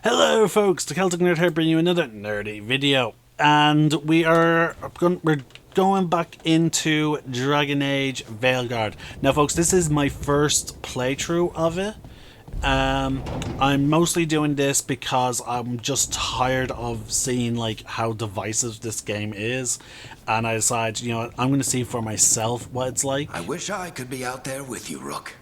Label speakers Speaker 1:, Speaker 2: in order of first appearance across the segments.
Speaker 1: Hello folks, the Celtic Nerd here bringing you another nerdy video. And we're going back into Dragon Age Veilguard. Now folks, this is my first playthrough of it. I'm mostly doing this because I'm just tired of seeing like how divisive this game is. And I decided, you know what, I'm going to see for myself what it's like.
Speaker 2: I wish I could be out there with you, Rook.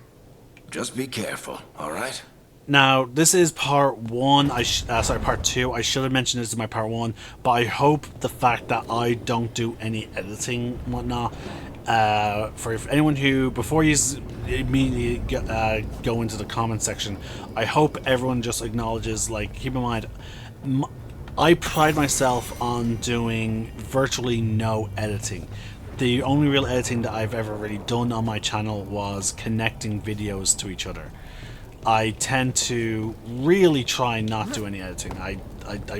Speaker 2: Just be careful, alright?
Speaker 1: Now, this is part one. Part two. I should have mentioned this in my part one, but I hope the fact that I don't do any editing and whatnot. For anyone who, before you immediately go into the comment section, I hope everyone just acknowledges, like, keep in mind, I pride myself on doing virtually no editing. The only real editing that I've ever really done on my channel was connecting videos to each other. I tend to really try not do any editing. I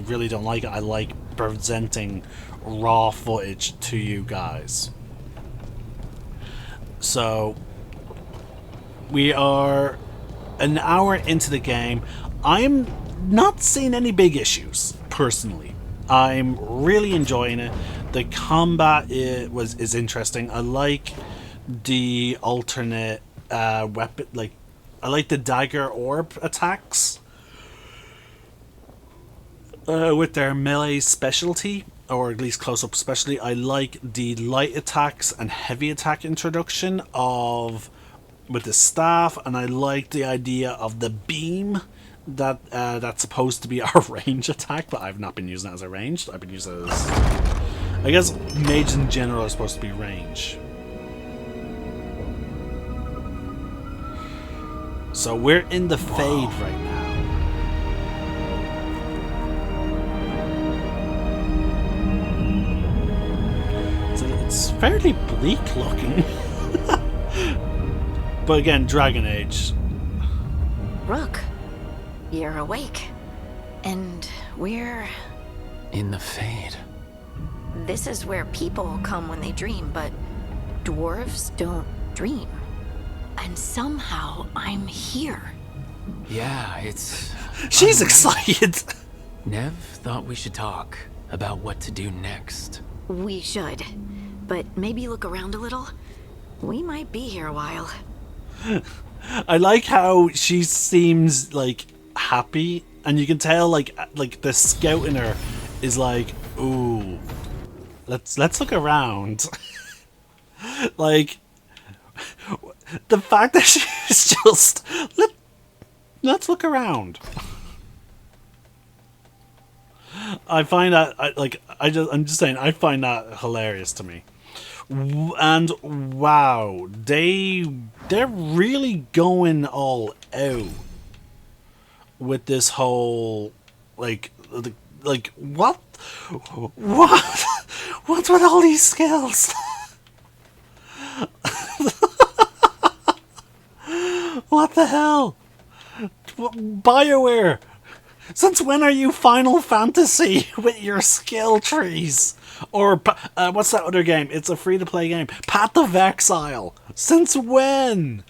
Speaker 1: really don't like it. I like presenting raw footage to you guys. So, we are an hour into the game. I'm not seeing any big issues, personally. I'm really enjoying it. The combat is interesting. I like the alternate weapon, like, I like the dagger orb attacks with their melee specialty, or at least close-up specialty. I like the light attacks and heavy attack introduction with the staff, and I like the idea of the beam that's supposed to be our range attack, but I've not been using it as a ranged. I've been using it as, I guess, mages in general are supposed to be range. So we're in the Fade right now. So it's fairly bleak looking. But again, Dragon Age.
Speaker 3: Rook, you're awake. And we're...
Speaker 4: in the Fade.
Speaker 3: This is where people come when they dream, but dwarves don't dream. And somehow I'm here.
Speaker 4: Yeah, it's...
Speaker 1: She's excited!
Speaker 4: Nev thought we should talk about what to do next.
Speaker 3: We should. But maybe look around a little. We might be here a while.
Speaker 1: I like how she seems, like, happy. And you can tell, like the scout in her is like, ooh, let's look around. Like... The fact that she's just let's look around. I find that I'm just saying I find that hilarious to me. And wow, they're really going all out with this whole like what's with all these skills? What the hell? BioWare! Since when are you Final Fantasy with your skill trees? Or, what's that other game? It's a free-to-play game. Path of Exile! Since when?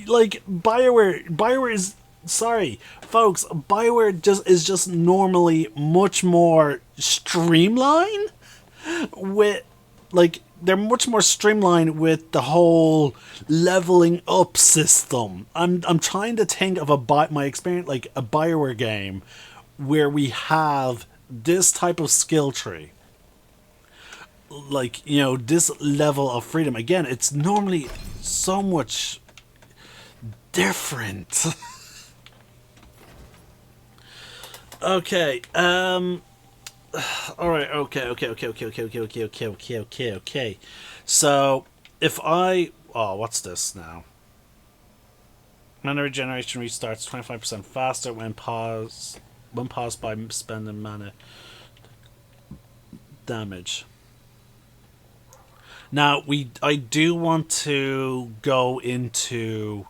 Speaker 1: Like, BioWare is... Sorry, folks, BioWare is just normally much more streamlined with, like... They're much more streamlined with the whole leveling up system. I'm trying to think of my experience, like a BioWare game where we have this type of skill tree. Like, you know, this level of freedom. Again, it's normally so much different. Okay, alright, okay. So, if I... Oh, what's this now? Mana regeneration restarts 25% faster when paused by spending mana damage. Now, I do want to go into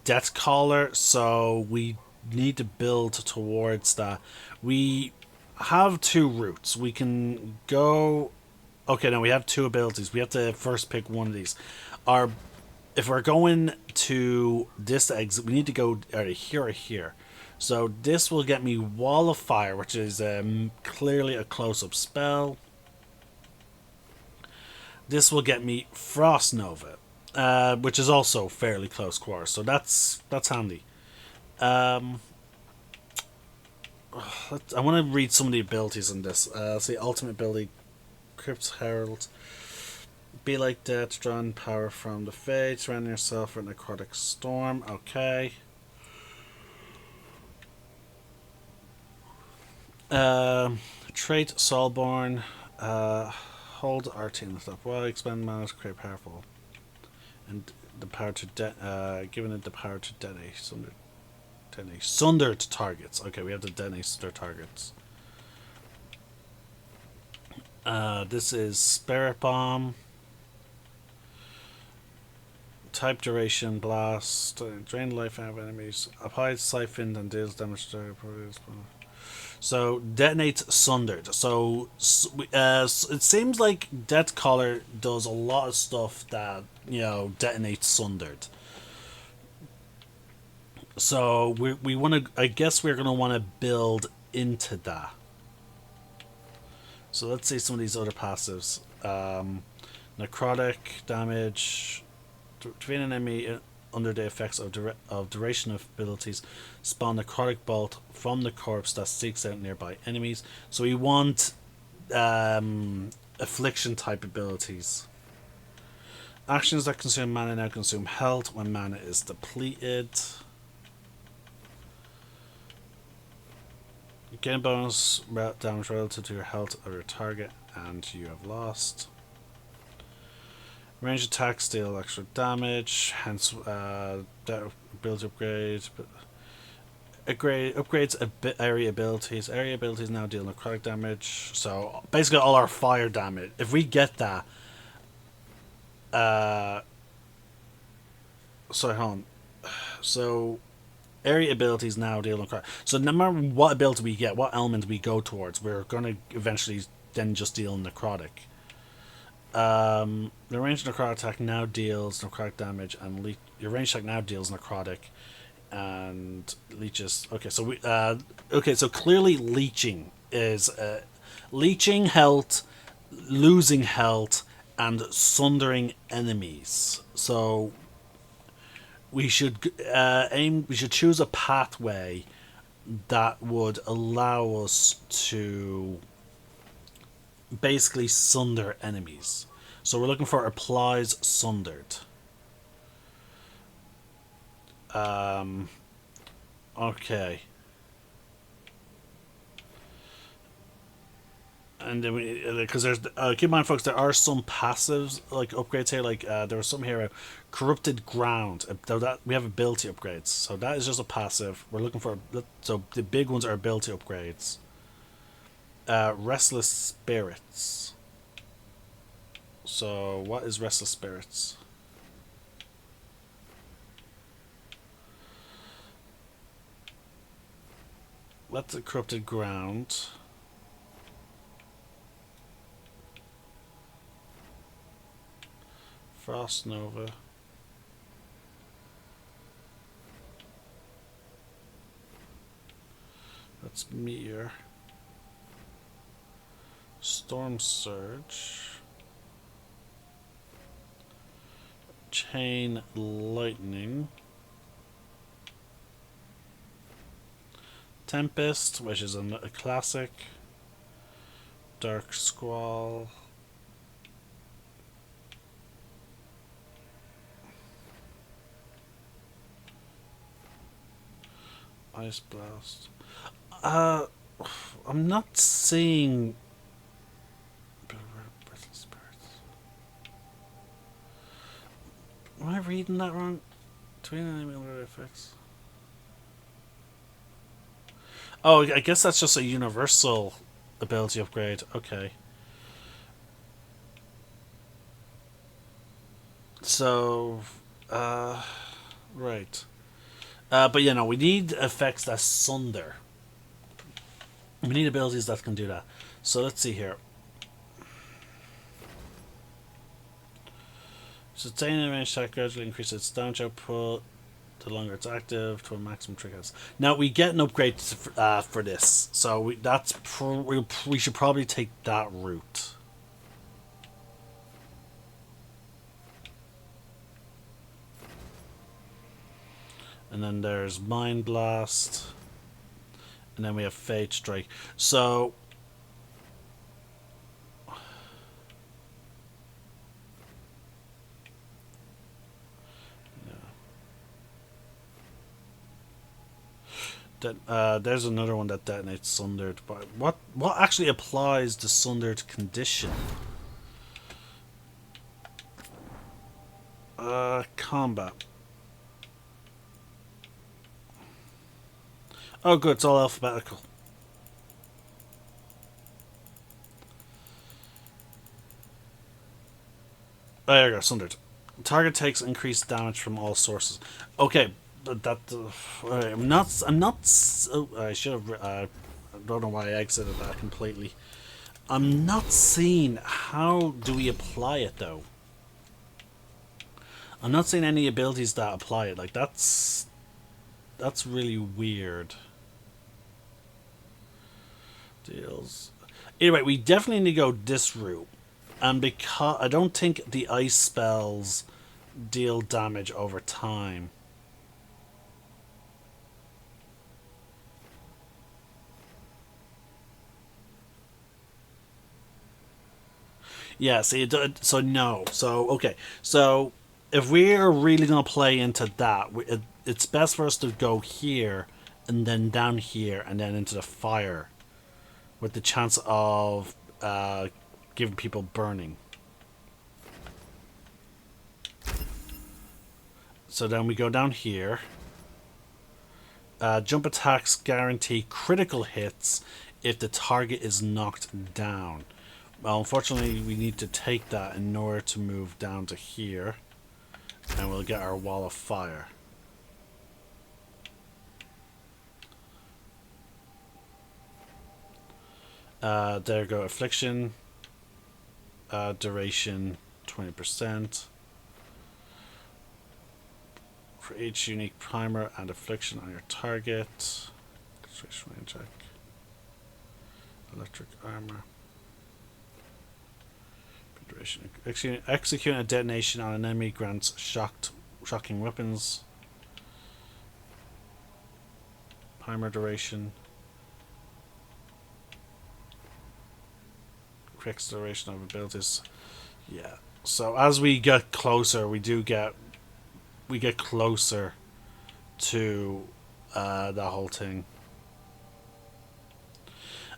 Speaker 1: Deathcaller, so we need to build towards that. We have two routes. We can go... Okay, no, we have two abilities. We have to first pick one of these. If we're going to this exit, we need to go either here or here. So this will get me Wall of Fire, which is clearly a close-up spell. This will get me Frost Nova, which is also fairly close quarters. So that's handy. I want to read some of the abilities in this. See, ultimate ability, Crypt Herald. Be like death, drawn power from the fate, surrounding yourself with necrotic storm. Okay. Trait Soulborn. Hold RT and stuff. While expend mana to create powerful. And the power to giving it the power to detonate sundered targets. Okay, we have the detonate sundered targets. This is Spirit Bomb. Type duration blast. Drain life out of enemies. Applies siphoned and deals damage to opponents. So detonates sundered. So it seems like Death Collar does a lot of stuff that detonates sundered. So we want to. I guess we're gonna want to build into that. So let's see some of these other passives. Necrotic damage. Defeat an enemy under the effects of duration of abilities. Spawn necrotic bolt from the corpse that seeks out nearby enemies. So we want affliction type abilities. Actions that consume mana now consume health when mana is depleted. Gain bonus damage relative to your health of your target, and you have lost. Range attacks deal extra damage, hence ability upgrade. Upgrades area abilities. Area abilities now deal necrotic damage. So basically all our fire damage. If we get that, sorry, hold on. So area abilities now deal necrotic. So no matter what ability we get, what element we go towards, we're gonna eventually then just deal necrotic. The ranged necrotic attack now deals necrotic damage, and your ranged attack now deals necrotic and leeches. Okay, so so clearly leeching is leeching health, losing health, and sundering enemies. So we should We should choose a pathway that would allow us to basically sunder enemies. So we're looking for applies sundered. Okay. And then because there's keep in mind, folks, there are some passives like upgrades here. Like there was some here, corrupted ground. That we have ability upgrades, so that is just a passive. We're looking for so the big ones are ability upgrades. Restless spirits. So what is restless spirits? That's a corrupted ground. Frost Nova. That's Meteor. Storm Surge. Chain Lightning. Tempest, which is a classic. Dark Squall. Ice Blast. I'm not seeing. Am I reading that wrong? Between enemy and effects. Oh, I guess that's just a universal ability upgrade. Okay. So, right. But you know, we need effects that sunder. We need abilities that can do that. So let's see here. Sustain and range attack gradually increases its damage output. The longer it's active, to a maximum triggers. Now we get an upgrade for this, so we should probably take that route. And then there's Mind Blast, and then we have Fate Strike. So there's another one that detonates Sundered. But what actually applies to Sundered condition? Combat. Oh, good. It's all alphabetical. Oh, there you go. Sundered. Target takes increased damage from all sources. Okay. That I'm not. I should have. I don't know why I exited that completely. I'm not seeing how do we apply it though. I'm not seeing any abilities that apply it. Like that's really weird. Deals. Anyway, we definitely need to go this route, and because I don't think the ice spells deal damage over time. Yeah, see, so no. So, okay. So, if we're really going to play into that, it's best for us to go here, and then down here, and then into the fire. With the chance of giving people burning. So then we go down here. Jump attacks guarantee critical hits if the target is knocked down. Well, unfortunately, we need to take that in order to move down to here. And we'll get our wall of fire. There we go. Affliction. Duration 20%. For each unique primer and affliction on your target. Concentration range check. Electric armor. Duration. Execute a detonation on an enemy grants shocking weapons. Primer duration. Fixed duration of abilities. Yeah. So as we get closer, we get closer to that whole thing.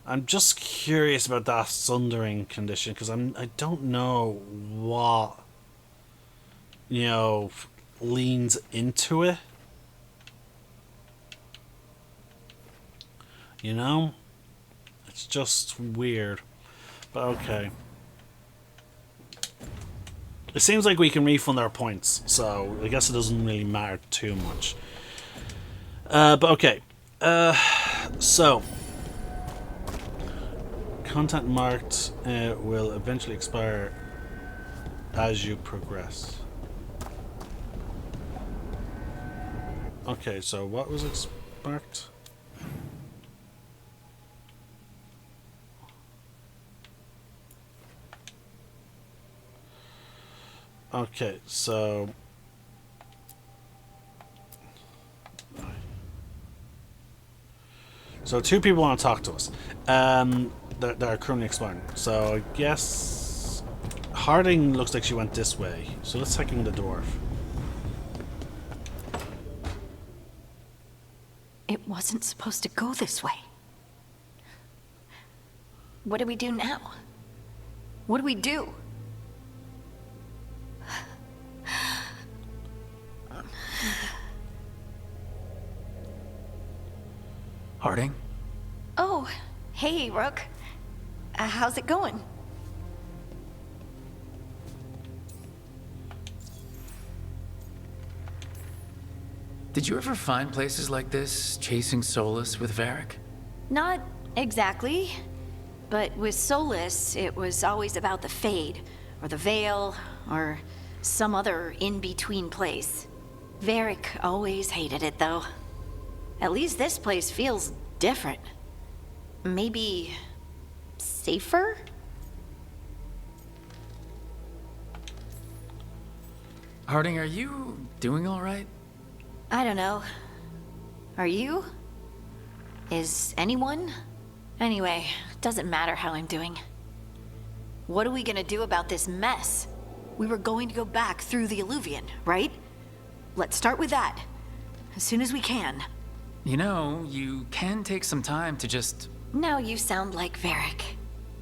Speaker 1: I'm just curious about that sundering condition because I don't know what leans into it. It's just weird. But okay. It seems like we can refund our points, so I guess it doesn't really matter too much. But okay. So content marked will eventually expire as you progress. Okay, so what was marked? Okay, so two people want to talk to us. That are currently expiring. So I guess Harding looks like she went this way. So let's check in the dwarf.
Speaker 3: It wasn't supposed to go this way. What do we do now? What do we do?
Speaker 4: Harding?
Speaker 3: Oh, hey, Rook. How's it going?
Speaker 4: Did you ever find places like this, chasing Solus with Varric?
Speaker 3: Not exactly. But with Solus, it was always about the Fade, or the Veil, or some other in-between place. Varric always hated it, though. At least this place feels different. Maybe safer?
Speaker 4: Harding, are you doing all right?
Speaker 3: I don't know. Are you? Is anyone? Anyway, doesn't matter how I'm doing. What are we gonna do about this mess? We were going to go back through the Alluvion, right? Let's start with that. As soon as we can.
Speaker 4: You know, you can take some time to just...
Speaker 3: Now you sound like Varric.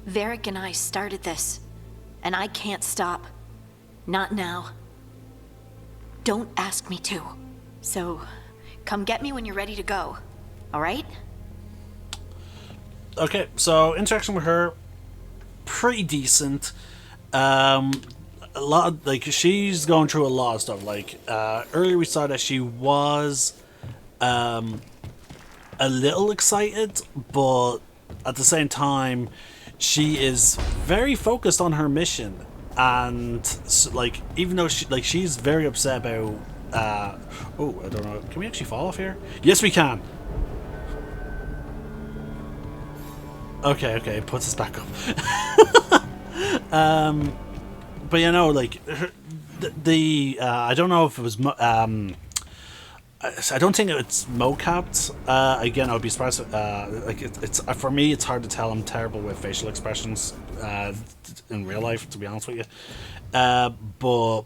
Speaker 3: Varric and I started this. And I can't stop. Not now. Don't ask me to. So, come get me when you're ready to go. Alright?
Speaker 1: Okay, so interaction with her, pretty decent. A lot of, like, she's going through a lot of stuff. Like, earlier we saw that she was a little excited, but at the same time she is very focused on her mission. And like, even though she's very upset about oh, I don't know, can we actually fall off here? Yes, we can. Okay, it puts us back up. But you know, like, I don't know if it was I don't think it's mocapped. Again, I would be surprised. Like, it's for me, it's hard to tell. I'm terrible with facial expressions in real life, to be honest with you. But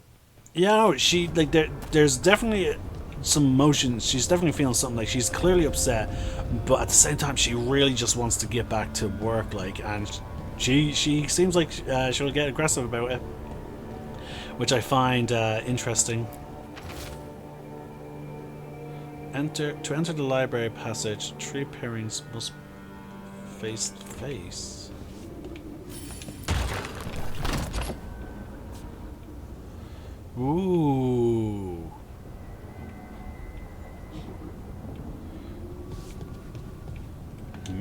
Speaker 1: yeah, no, she, like, there's definitely some emotion. She's definitely feeling something. Like, she's clearly upset, but at the same time, she really just wants to get back to work. Like, and she seems like she'll get aggressive about it, which I find interesting. To enter the library passage, 3 pairings must face to face. Ooh.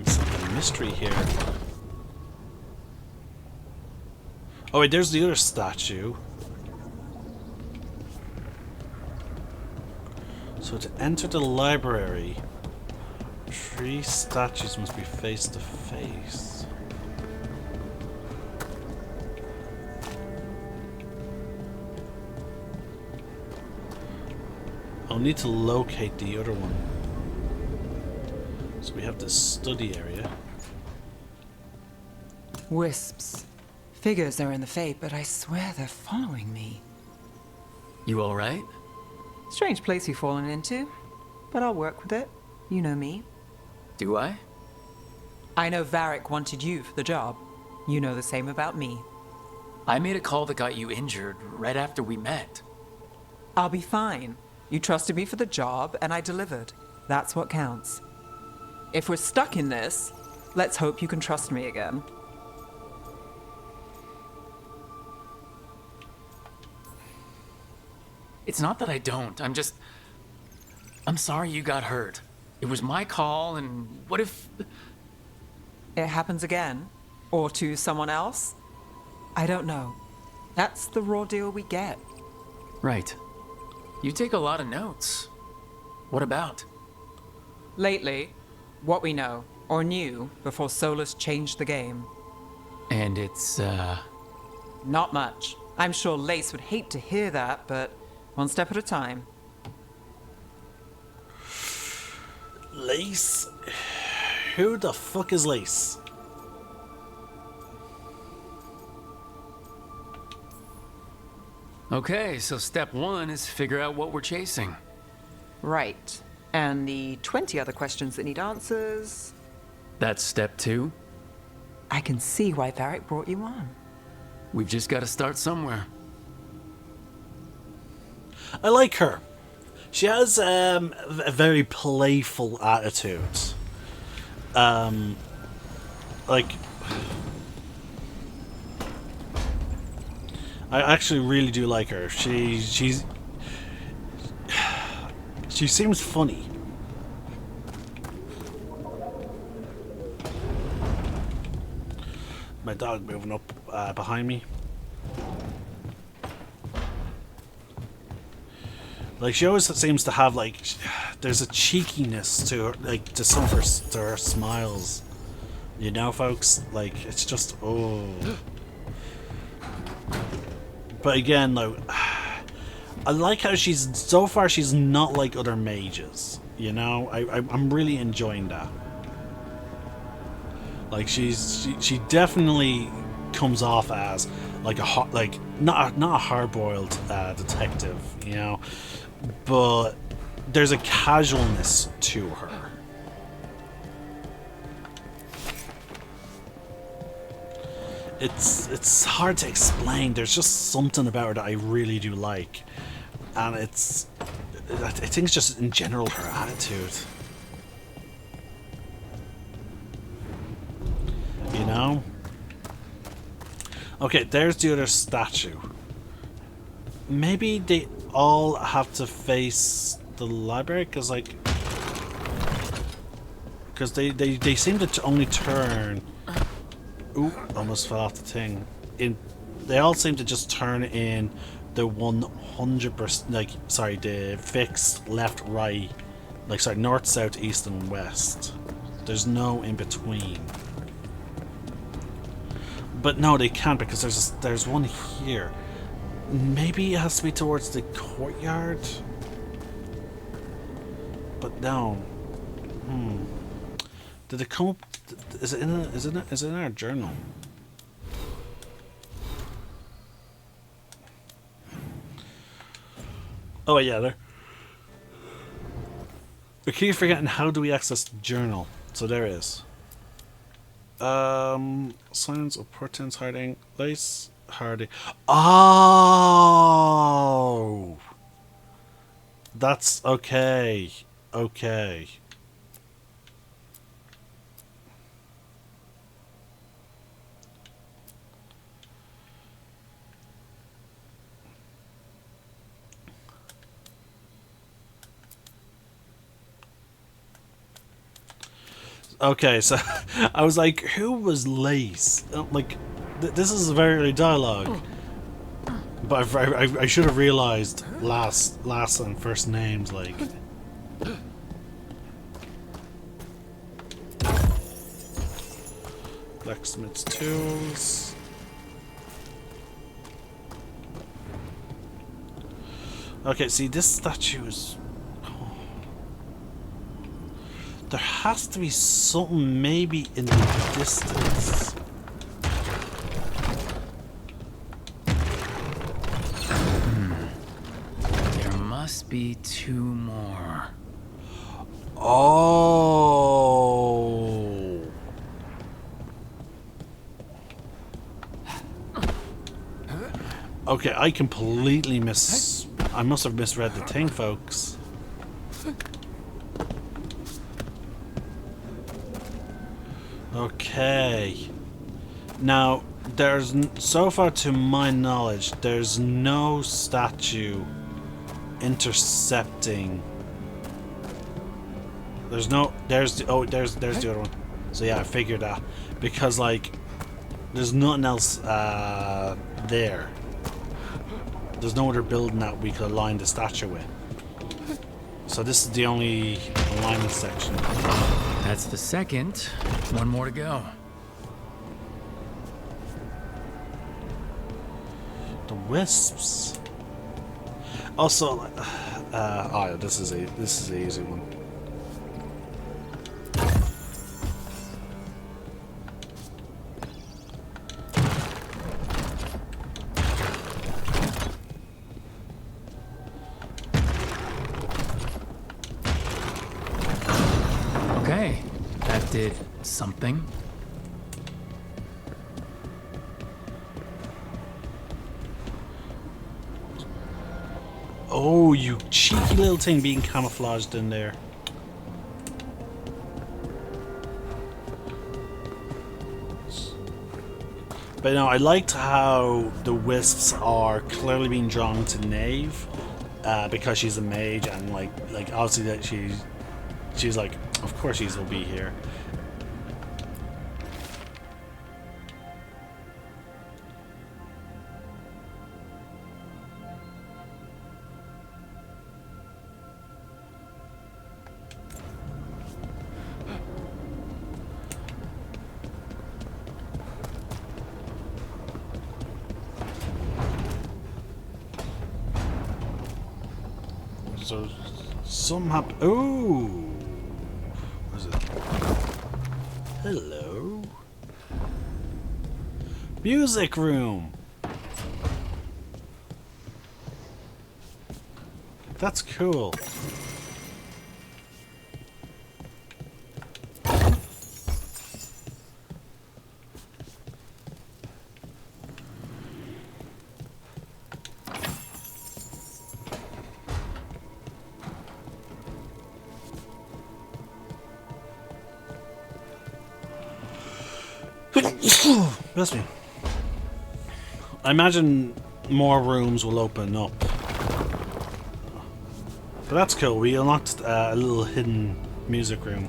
Speaker 1: Some mystery here. Oh wait, there's the other statue. So to enter the library, 3 statues must be face to face. I'll need to locate the other one. So we have the study area.
Speaker 5: Wisps. Figures are in the Fate, but I swear they're following me.
Speaker 4: You all right?
Speaker 5: Strange place you've fallen into, but I'll work with it. You know me.
Speaker 4: Do I?
Speaker 5: I know Varric wanted you for the job. You know the same about me.
Speaker 4: I made a call that got you injured right after we met.
Speaker 5: I'll be fine. You trusted me for the job, and I delivered. That's what counts. If we're stuck in this, let's hope you can trust me again.
Speaker 4: It's not that I don't. I'm sorry you got hurt. It was my call, and what if...
Speaker 5: It happens again? Or to someone else? I don't know. That's the raw deal we get.
Speaker 4: Right. You take a lot of notes. What about?
Speaker 5: Lately, what we know, or knew, before Solus changed the game.
Speaker 4: And it's,
Speaker 5: Not much. I'm sure Lace would hate to hear that, but one step at a time.
Speaker 1: Lace? Who the fuck is Lace?
Speaker 4: Okay, so step 1 is figure out what we're chasing.
Speaker 5: Right. And the 20 other questions that need answers...
Speaker 4: That's step 2.
Speaker 5: I can see why Varric brought you on.
Speaker 4: We've just got to start somewhere.
Speaker 1: I like her. She has a very playful attitude. Like, I actually really do like her. She seems funny. My dog moving up behind me. Like, she always seems to have, like, there's a cheekiness to her, like, to some of her, to her smiles. You know, folks? Like, it's just, oh. But again, though, I like how she's, so far, she's not like other mages. You know? I'm really enjoying that. Like, she definitely comes off as, like, not a hard-boiled detective, you know? But there's a casualness to her. It's hard to explain. There's just something about her that I really do like, and I think it's just in general her attitude. You know? Okay, there's the other statue. Maybe they all have to face the library, because like, they seem to only turn. Ooh, almost fell off the thing. They all seem to just turn in the 100%, like, sorry, the fixed left, right, like, sorry, north, south, east, and west. There's no in between. But no, they can't, because there's one here. Maybe it has to be towards the courtyard? But no. Did it come up? Is it in our journal? Oh yeah, there. We keep forgetting, how do we access the journal? So there it is. Signs of portents hiding. Lace harding. Oh, that's okay. Okay. Okay, so I was like, who was Lace? Like, this is very early dialogue. But I should have realized last and first names, like. Blacksmith's tools. Okay, see, this statue is. There has to be something maybe in the distance.
Speaker 4: There must be two more.
Speaker 1: Oh. Okay, I completely I must have misread the thing, folks. Okay. Now, so far to my knowledge, there's no statue intercepting. There's the other one. So yeah, I figured that, because like, there's nothing else there. There's no other building that we could align the statue with. So this is the only alignment section.
Speaker 4: That's the second. One more to go.
Speaker 1: The wisps. Also, oh yeah, this is an easy one.
Speaker 4: Okay, that did something.
Speaker 1: Oh, you cheeky little thing being camouflaged in there. But no, I liked how the wisps are clearly being drawn to Nave, because she's a mage, and like obviously that she's like, of course she's will be here. so some happen. Ooh, what is it? Hello, music room. That's cool. Bless me. I imagine more rooms will open up. But that's cool. We unlocked a little hidden music room.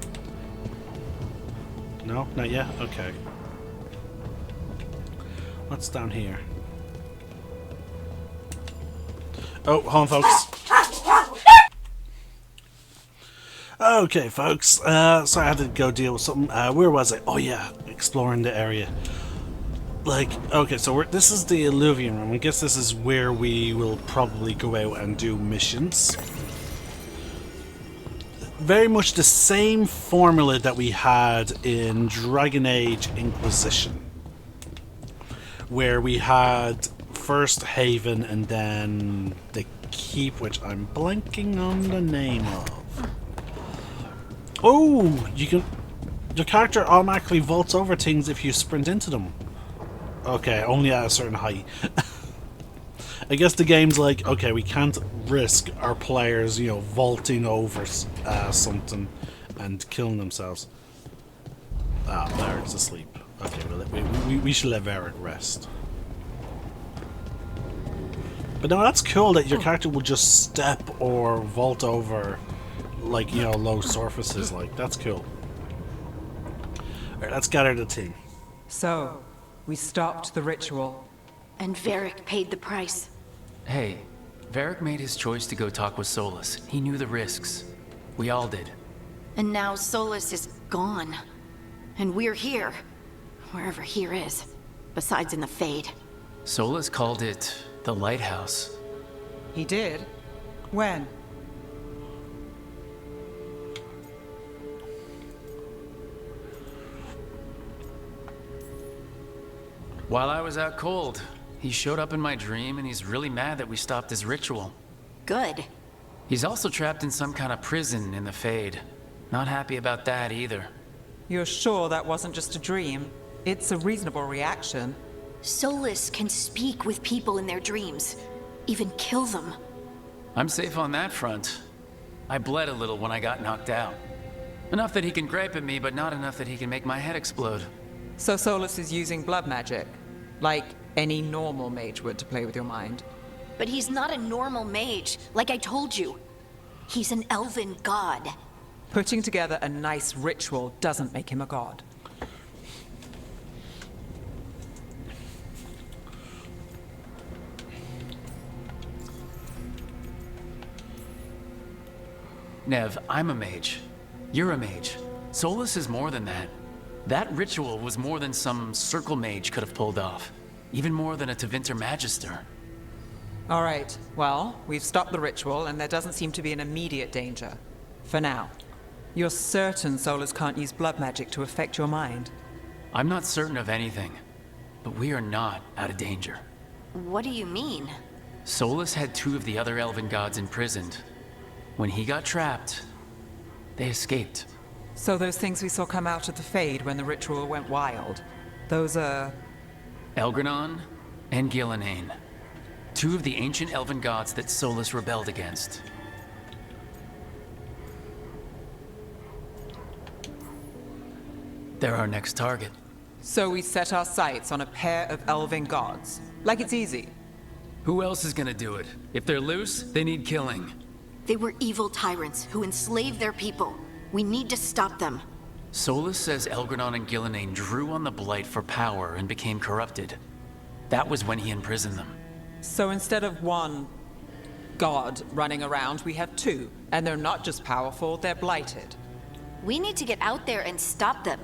Speaker 1: No? Not yet? Okay. What's down here? Oh, hold on, folks. Okay, folks. Sorry, I had to go deal with something. Where was I? Oh, yeah. Exploring the area. Like, okay, so this is the Illuvian room. I guess this is where we will probably go out and do missions. Very much the same formula that we had in Dragon Age Inquisition, where we had first Haven and then the Keep, which I'm blanking on the name of. Oh, your character automatically vaults over things if you sprint into them. Okay, only at a certain height. I guess the game's like, okay, we can't risk our players, you know, vaulting over something and killing themselves. Ah, Varric's asleep. Okay, well, we should let Varric rest. But no, that's cool that your character will just step or vault over, like, you know, low surfaces. Like, that's cool. Alright, let's gather the team.
Speaker 5: So, we stopped the ritual.
Speaker 3: And Varric paid the price.
Speaker 4: Hey, Varric made his choice to go talk with Solus. He knew the risks. We all did.
Speaker 3: And now Solus is gone. And we're here. Wherever here is. Besides in the Fade.
Speaker 4: Solus called it the Lighthouse.
Speaker 5: He did? When?
Speaker 4: While I was out cold, he showed up in my dream and he's really mad that we stopped his ritual.
Speaker 3: Good.
Speaker 4: He's also trapped in some kind of prison in the Fade. Not happy about that either.
Speaker 5: You're sure that wasn't just a dream? It's a reasonable reaction.
Speaker 3: Solus can speak with people in their dreams. Even kill them.
Speaker 4: I'm safe on that front. I bled a little when I got knocked out. Enough that he can gripe at me, but not enough that he can make my head explode.
Speaker 5: So Solus is using blood magic? Like any normal mage would to play with your mind?
Speaker 3: But he's not a normal mage, like I told you. He's an elven god.
Speaker 5: Putting together a nice ritual doesn't make him a god.
Speaker 4: Nev, I'm a mage. You're a mage. Solus is more than that. That ritual was more than some circle mage could have pulled off. Even more than a Tevinter Magister.
Speaker 5: All right, well, we've stopped the ritual and there doesn't seem to be an immediate danger. For now. You're certain Solus can't use blood magic to affect your mind?
Speaker 4: I'm not certain of anything, but we are not out of danger.
Speaker 3: What do you mean?
Speaker 4: Solus had 2 of the other elven gods imprisoned. When he got trapped, they escaped.
Speaker 5: So those things we saw come out of the Fade when the ritual went wild, those are...
Speaker 4: Elgranon and Gillenane. 2 of the ancient elven gods that Solus rebelled against. They're our next target.
Speaker 5: So we set our sights on a pair of elven gods. Like it's easy.
Speaker 4: Who else is gonna do it? If they're loose, they need killing.
Speaker 3: They were evil tyrants who enslaved their people. We need to stop them.
Speaker 4: Solus says Elgranon and Gillenane drew on the Blight for power and became corrupted. That was when he imprisoned them.
Speaker 5: So instead of one god running around, we have 2. And they're not just powerful, they're blighted.
Speaker 3: We need to get out there and stop them.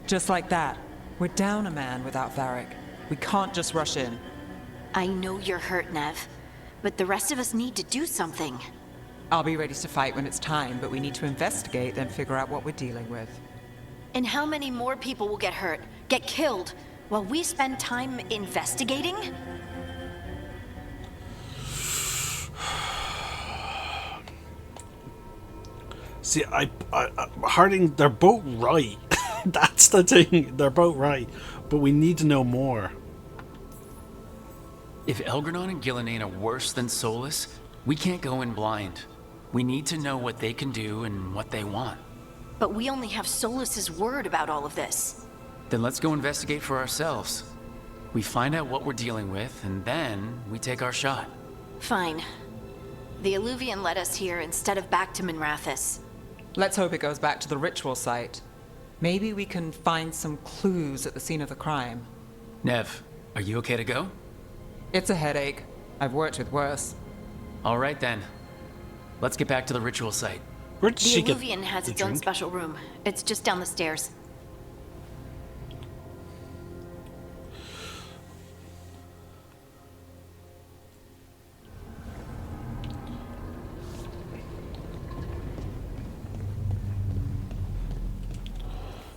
Speaker 5: Just like that. We're down a man without Varric. We can't just rush in.
Speaker 3: I know you're hurt, Nev, but the rest of us need to do something.
Speaker 5: I'll be ready to fight when it's time, but we need to investigate, then figure out what we're dealing with.
Speaker 3: And how many more people will get hurt, get killed, while we spend time investigating?
Speaker 1: See, Harding, they're both right. That's the thing. They're both right, but we need to know more.
Speaker 4: If Elgranon and Gillenane are worse than Solus, we can't go in blind. We need to know what they can do and what they want.
Speaker 3: But we only have Solus's word about all of this.
Speaker 4: Then let's go investigate for ourselves. We find out what we're dealing with, and then we take our shot.
Speaker 3: Fine. The Illuvian led us here instead of back to Minrathous.
Speaker 5: Let's hope it goes back to the ritual site. Maybe we can find some clues at the scene of the crime.
Speaker 4: Nev, are you okay to go?
Speaker 5: It's a headache. I've worked with worse.
Speaker 4: All right then. Let's get back to the ritual site.
Speaker 1: Where did
Speaker 3: The
Speaker 1: she get
Speaker 3: Illuvian has
Speaker 1: the
Speaker 3: its own
Speaker 1: drink?
Speaker 3: special room. It's just down the stairs.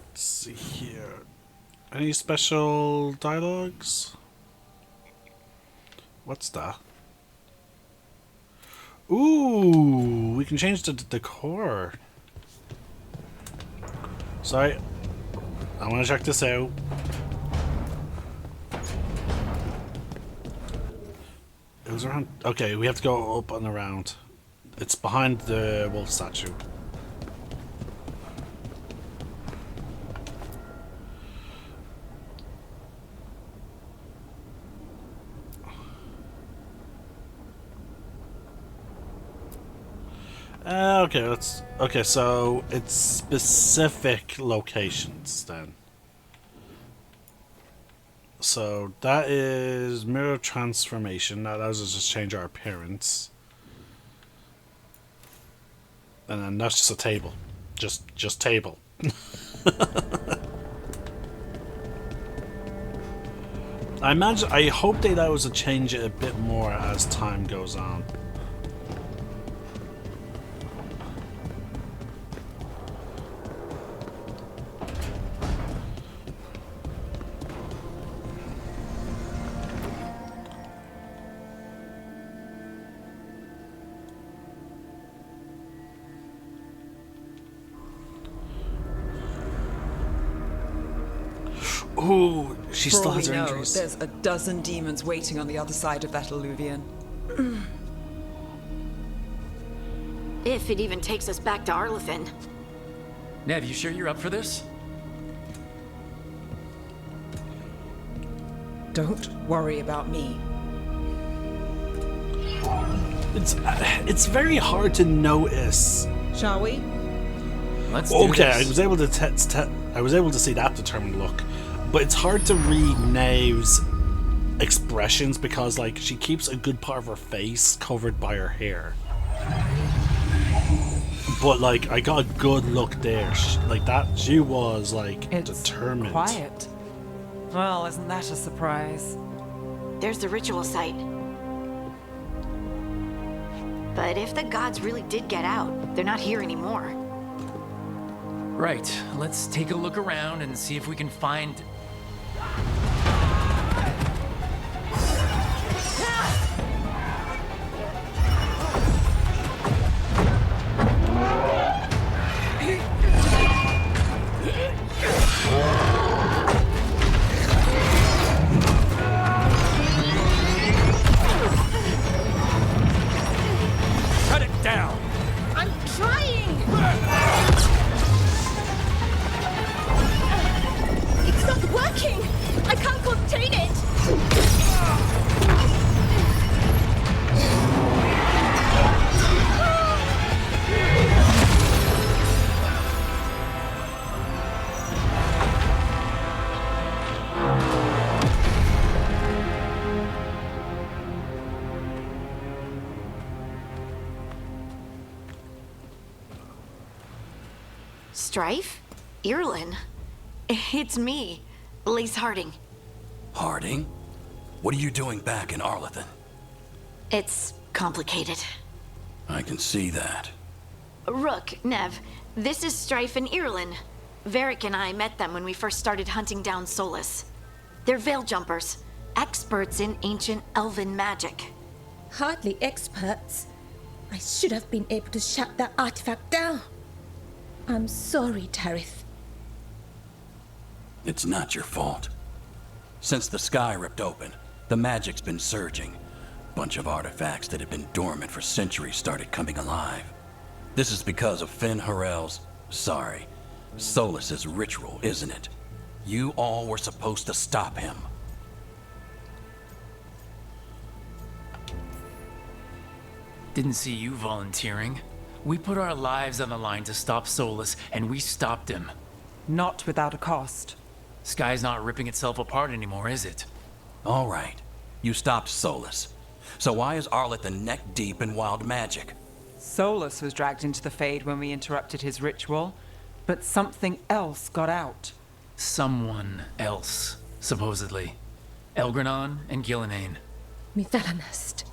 Speaker 1: Let's see here. Any special dialogues? What's that? Ooh, we can change the decor. Sorry, I want to check this out. It was around. Okay, we have to go up and around. It's behind the wolf statue. Okay, so it's specific locations then. So that is mirror transformation. That allows us to change our appearance. And then that's just a table. Just table. I hope they allow us to change it a bit more as time goes on. Ooh, she
Speaker 5: For
Speaker 1: still
Speaker 5: all
Speaker 1: has
Speaker 5: we
Speaker 1: her
Speaker 5: know,
Speaker 1: injuries.
Speaker 5: there's a dozen demons waiting on the other side of that Illuvian.
Speaker 3: If it even takes us back to Arlethan.
Speaker 4: Nev, you sure you're up for this?
Speaker 5: Don't worry about me.
Speaker 1: It's very hard to notice.
Speaker 5: Shall we?
Speaker 4: Let's do
Speaker 1: Okay,
Speaker 4: this.
Speaker 1: I was able to see that determined look, but it's hard to read Nave's expressions because, like, she keeps a good part of her face covered by her hair. But like, I got a good look there. She was like
Speaker 5: It's
Speaker 1: determined.
Speaker 5: quiet. Well, isn't that a surprise?
Speaker 3: There's the ritual site. But if the gods really did get out, they're not here anymore.
Speaker 4: Right, let's take a look around and see if we can find... Cut it down!
Speaker 3: I'm trying! It's not working! I can't contain it! Strife? Irlin? It's me, Lace Harding.
Speaker 2: Harding? What are you doing back in Arlethan?
Speaker 3: It's complicated.
Speaker 2: I can see that.
Speaker 3: Rook, Nev, this is Strife and Irlin. Varric and I met them when we first started hunting down Solus. They're veil jumpers, experts in ancient elven magic.
Speaker 6: Hardly experts. I should have been able to shut that artifact down. I'm sorry, Tarith.
Speaker 2: It's not your fault. Since the sky ripped open, the magic's been surging. Bunch of artifacts that had been dormant for centuries started coming alive. This is because of Finn Harel's, Solus's ritual, isn't it? You all were supposed to stop him.
Speaker 4: Didn't see you volunteering. We put our lives on the line to stop Solus, and we stopped him.
Speaker 5: Not without a cost.
Speaker 4: Sky's not ripping itself apart anymore, is it?
Speaker 2: All right, you stopped Solus. So why is Arleth neck deep in wild magic?
Speaker 5: Solus was dragged into the Fade when we interrupted his ritual, but something else got out.
Speaker 4: Someone else, supposedly. Elgranon and Gillenane.
Speaker 6: Mithalanast.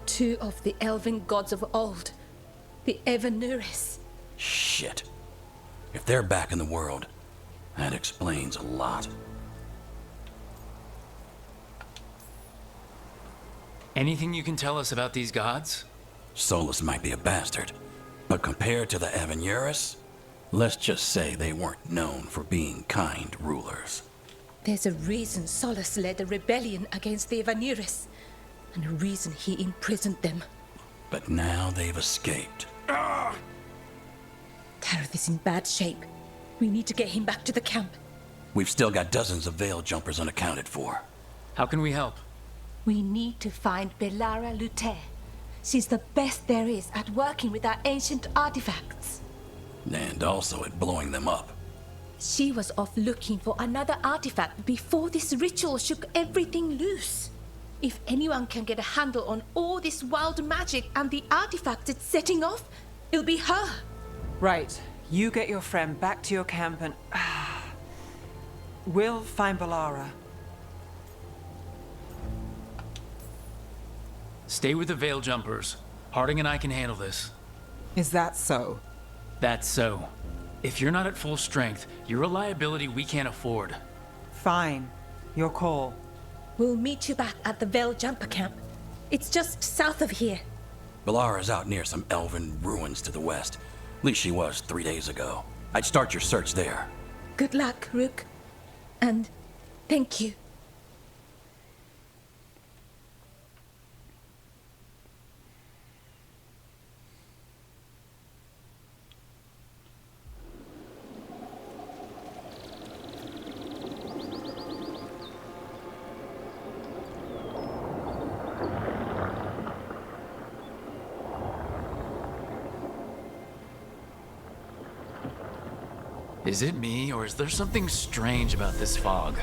Speaker 6: Two of the elven gods of old. The Evanuris.
Speaker 2: Shit. If they're back in the world, that explains a lot.
Speaker 4: Anything you can tell us about these gods?
Speaker 2: Solus might be a bastard, but compared to the Evanuris, let's just say they weren't known for being kind rulers.
Speaker 6: There's a reason Solus led a rebellion against the Evanuris, and a reason he imprisoned them.
Speaker 2: But now they've escaped.
Speaker 6: Tarith is in bad shape. We need to get him back to the camp.
Speaker 2: We've still got dozens of veil jumpers unaccounted for.
Speaker 4: How can we help?
Speaker 6: We need to find Belara Luther. She's the best there is at working with our ancient artifacts.
Speaker 2: And also at blowing them up.
Speaker 6: She was off looking for another artifact before this ritual shook everything loose. If anyone can get a handle on all this wild magic and the artifacts it's setting off, it'll be her.
Speaker 5: Right, you get your friend back to your camp and... we'll find Belara.
Speaker 4: Stay with the Veil Jumpers. Harding and I can handle this.
Speaker 5: Is that so?
Speaker 4: That's so. If you're not at full strength, you're a liability we can't afford.
Speaker 5: Fine. Your call.
Speaker 6: We'll meet you back at the Veil Jumper camp. It's just south of here.
Speaker 2: Belara's out near some elven ruins to the west. At least she was 3 days ago. I'd start your search there.
Speaker 6: Good luck, Rook. And thank you.
Speaker 4: Is it me, or is there something strange about this fog?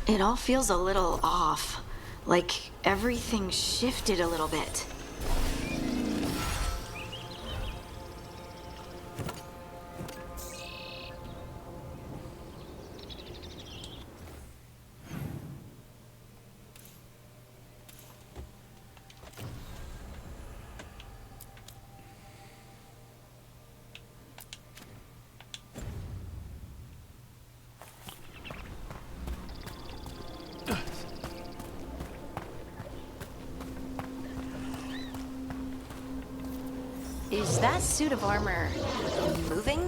Speaker 3: It all feels a little off. Like everything shifted a little bit. Is that suit of armor moving?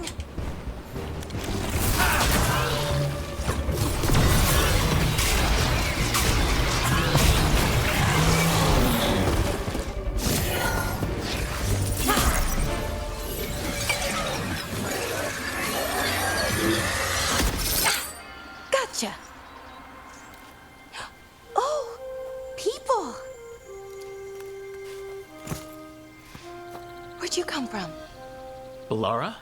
Speaker 3: Gotcha. Oh, people. Where'd you come from?
Speaker 4: Belara?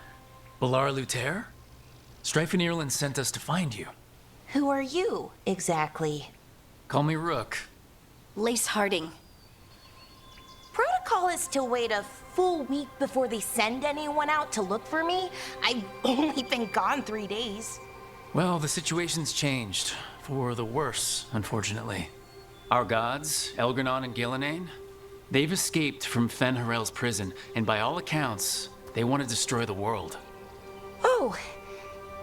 Speaker 4: Belara Luther? Strife and Irlin sent us to find you.
Speaker 7: Who are you, exactly?
Speaker 4: Call me Rook.
Speaker 3: Lace Harding.
Speaker 7: Protocol is to wait a full week before they send anyone out to look for me. I've only been gone 3 days.
Speaker 4: Well, the situation's changed. For the worse, unfortunately. Our gods, Elgranon and Gillenane, They've escaped from Fen Harel's prison, and by all accounts, they want to destroy the world.
Speaker 7: Oh,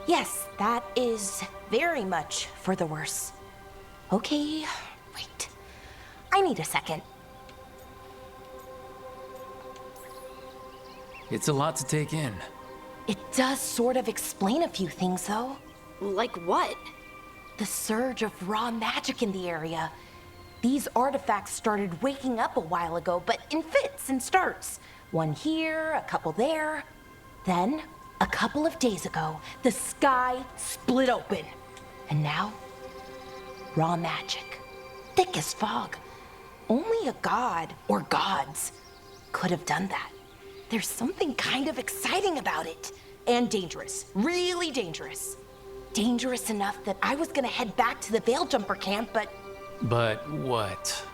Speaker 7: yes, that is very much for the worse. Okay, wait. I need a second.
Speaker 4: It's a lot to take in.
Speaker 7: It does sort of explain a few things, though.
Speaker 3: Like what?
Speaker 7: The surge of raw magic in the area. These artifacts started waking up a while ago, but in fits and starts. One here, a couple there. Then, a couple of days ago, the sky split open. And now, raw magic. Thick as fog. Only a god, or gods, could have done that. There's something kind of exciting about it. And dangerous. Really dangerous. Dangerous enough that I was gonna head back to the Veil Jumper camp, but...
Speaker 4: But what?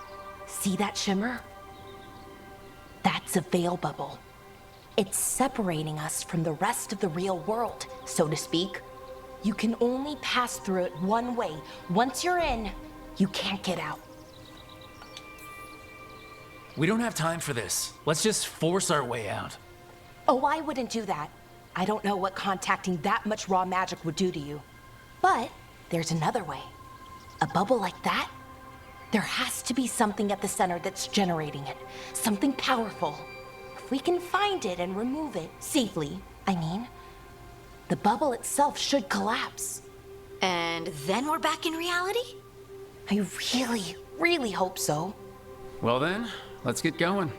Speaker 7: See that shimmer? That's a veil bubble. It's separating us from the rest of the real world, so to speak. You can only pass through it one way. Once you're in, you can't get out.
Speaker 4: We don't have time for this. Let's just force our way out.
Speaker 7: Oh, I wouldn't do that. I don't know what contacting that much raw magic would do to you. But there's another way. A bubble like that? There has to be something at the center that's generating it. Something powerful. If we can find it and remove it, safely, I mean, the bubble itself should collapse.
Speaker 3: And then we're back in reality?
Speaker 7: I really, really hope so.
Speaker 4: Well then, let's get going.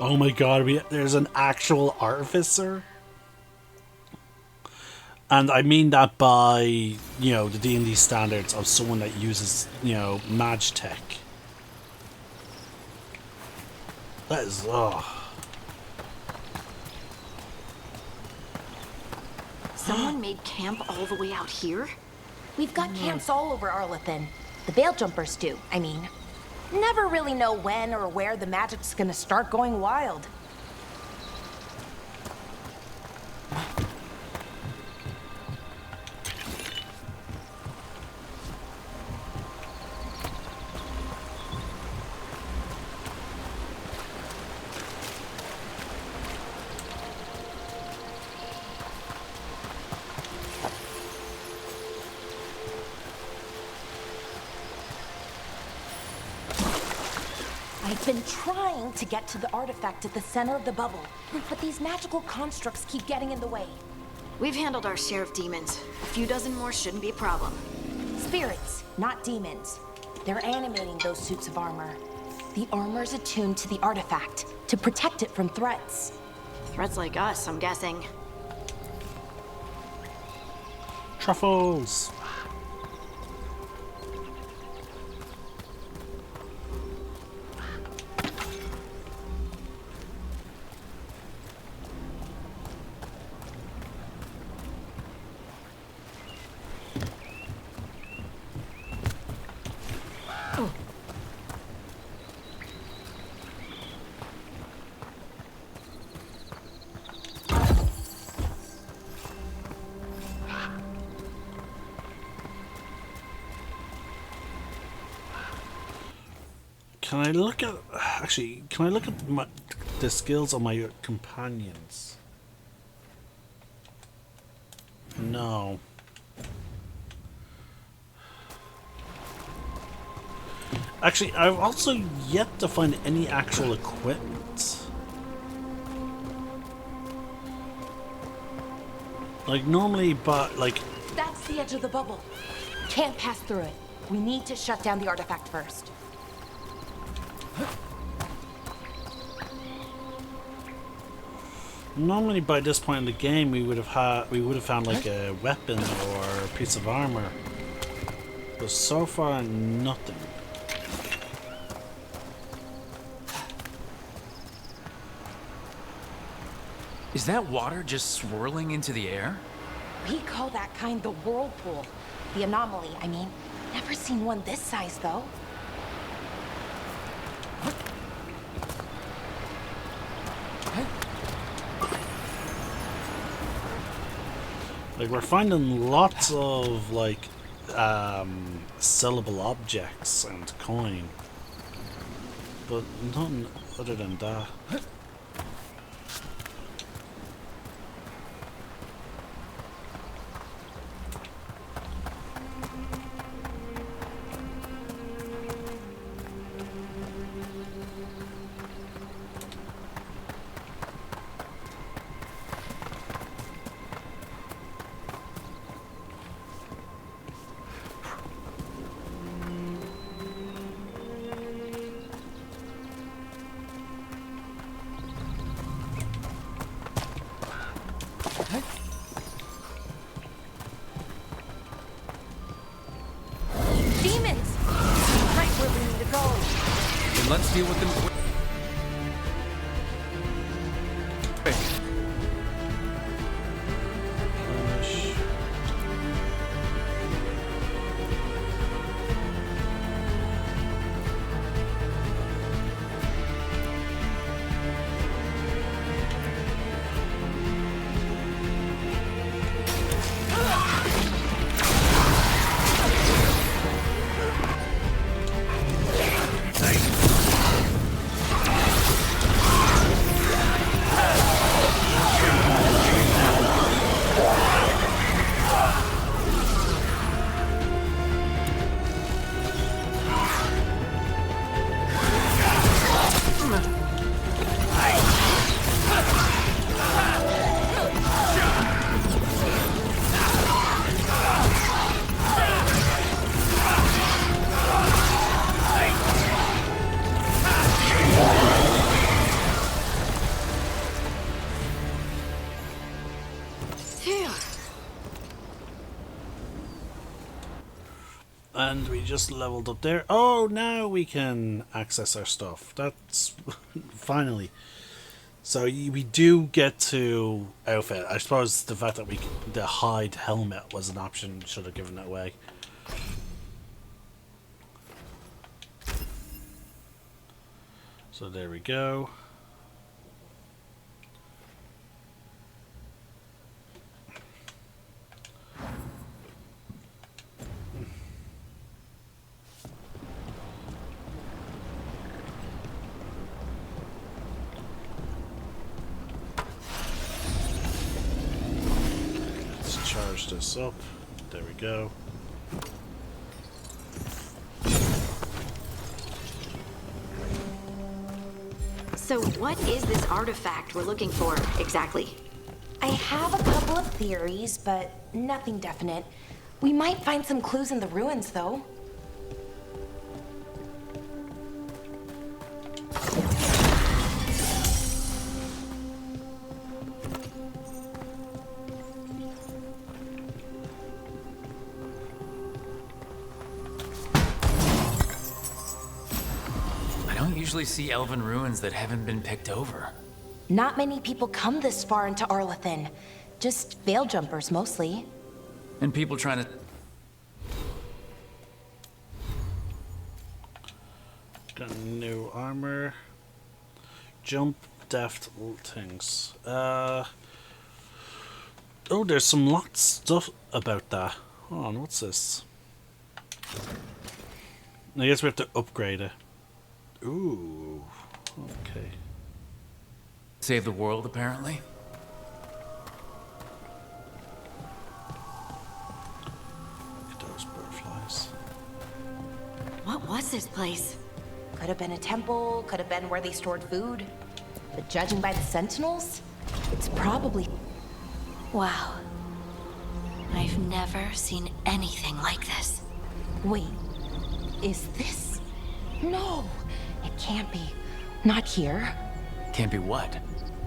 Speaker 1: Oh my god, there's an actual artificer? And I mean that by, you know, the D&D standards of someone that uses, you know, mage tech. That is,
Speaker 3: Someone made camp all the way out here?
Speaker 7: We've got camps all over Arlethan. The Veil Jumpers do, I mean. Never really know when or where the magic's gonna start going wild. I've been trying to get to the artifact at the center of the bubble, but these magical constructs keep getting in the way.
Speaker 3: We've handled our share of demons. A few dozen more shouldn't be a problem.
Speaker 7: Spirits, not demons. They're animating those suits of armor. The armor's attuned to the artifact to protect it from threats.
Speaker 3: Threats like us, I'm guessing.
Speaker 1: truffles! Can I look at... Actually, can I look at the skills of my companions? No. Actually, I've also yet to find any actual equipment. Like, normally, but, like...
Speaker 7: That's the edge of the bubble. Can't pass through it. We need to shut down the artifact first.
Speaker 1: Normally, by this point in the game, we would have found like a weapon or a piece of armor. But so far, nothing.
Speaker 4: Is that water just swirling into the air?
Speaker 7: We call that kind the whirlpool. The anomaly, I mean. Never seen one this size, though.
Speaker 1: Like, we're finding lots of, like, sellable objects and coin. but nothing other than that.
Speaker 7: Demons! Right where we need to go.
Speaker 8: Then let's deal with them.
Speaker 1: And we just leveled up there. Oh, now we can access our stuff. That's finally. So we do get to outfit. I suppose the fact that the hide helmet was an option should have given it away. So there we go. Charge this up. There we go.
Speaker 3: So what is this artifact we're looking for exactly?
Speaker 7: I have a couple of theories, but nothing definite. We might find some clues in the ruins, though.
Speaker 4: Usually see elven ruins that haven't been picked over.
Speaker 7: Not many people come this far into Arlathan. Just veil jumpers, mostly.
Speaker 4: And people trying to...
Speaker 1: Got new armor. Jump, deft things. Oh, there's some lots stuff about that. Hold on, what's this? I guess we have to upgrade it. Ooh, okay.
Speaker 4: Save the world, apparently.
Speaker 1: Look at those butterflies.
Speaker 3: What was this place?
Speaker 7: Could have been a temple, could have been where they stored food. But judging by the sentinels, it's probably...
Speaker 3: Wow. I've never seen anything like this.
Speaker 7: Wait, is this... No, it can't be. Not here.
Speaker 4: Can't be what?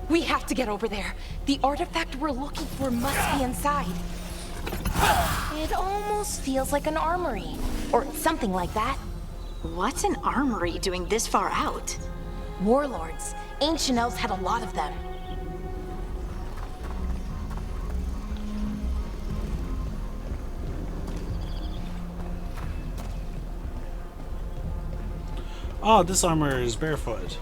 Speaker 7: We have to get over there. The artifact we're looking for must be inside. It almost feels like an armory, or something like that.
Speaker 3: What's an armory doing this far out?
Speaker 7: Warlords. Ancient elves had a lot of them.
Speaker 1: Oh, this armor is barefooted.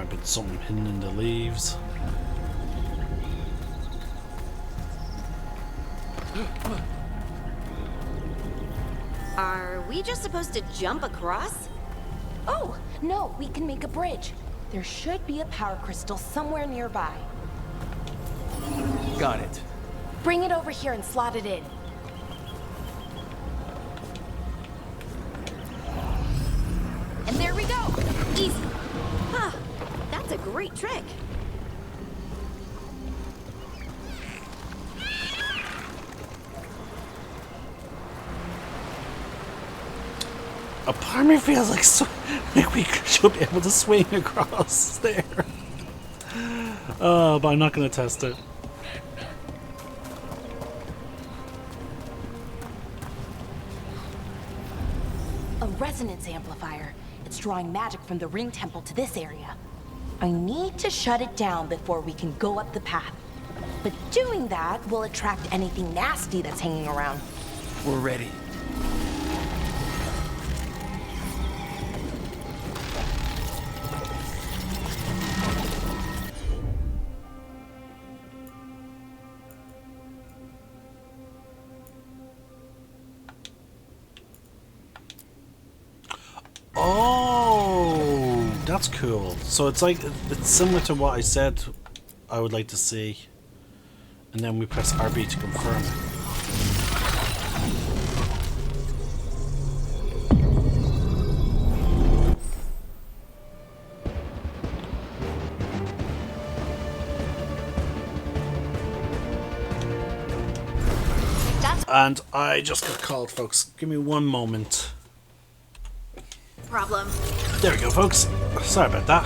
Speaker 1: might be something hidden in the leaves.
Speaker 3: Are we just supposed to jump across?
Speaker 7: Oh, no, we can make a bridge. There should be a power crystal somewhere nearby.
Speaker 4: Got it.
Speaker 7: Bring it over here and slot it in.
Speaker 3: And there we go! Easy! Huh, that's a great trick.
Speaker 1: A part of me feels like we should be able to swing across there. But I'm not going to test it.
Speaker 7: A resonance amplifier. It's drawing magic from the ring temple to this area. I need to shut it down before we can go up the path. But doing that will attract anything nasty that's hanging around.
Speaker 4: We're ready.
Speaker 1: Oh, that's cool. So it's like, it's similar to what I said I would like to see. And then we press RB to confirm it. And I just got called, folks. Give me one moment.
Speaker 3: Problem.
Speaker 1: There we go, folks. Sorry about that.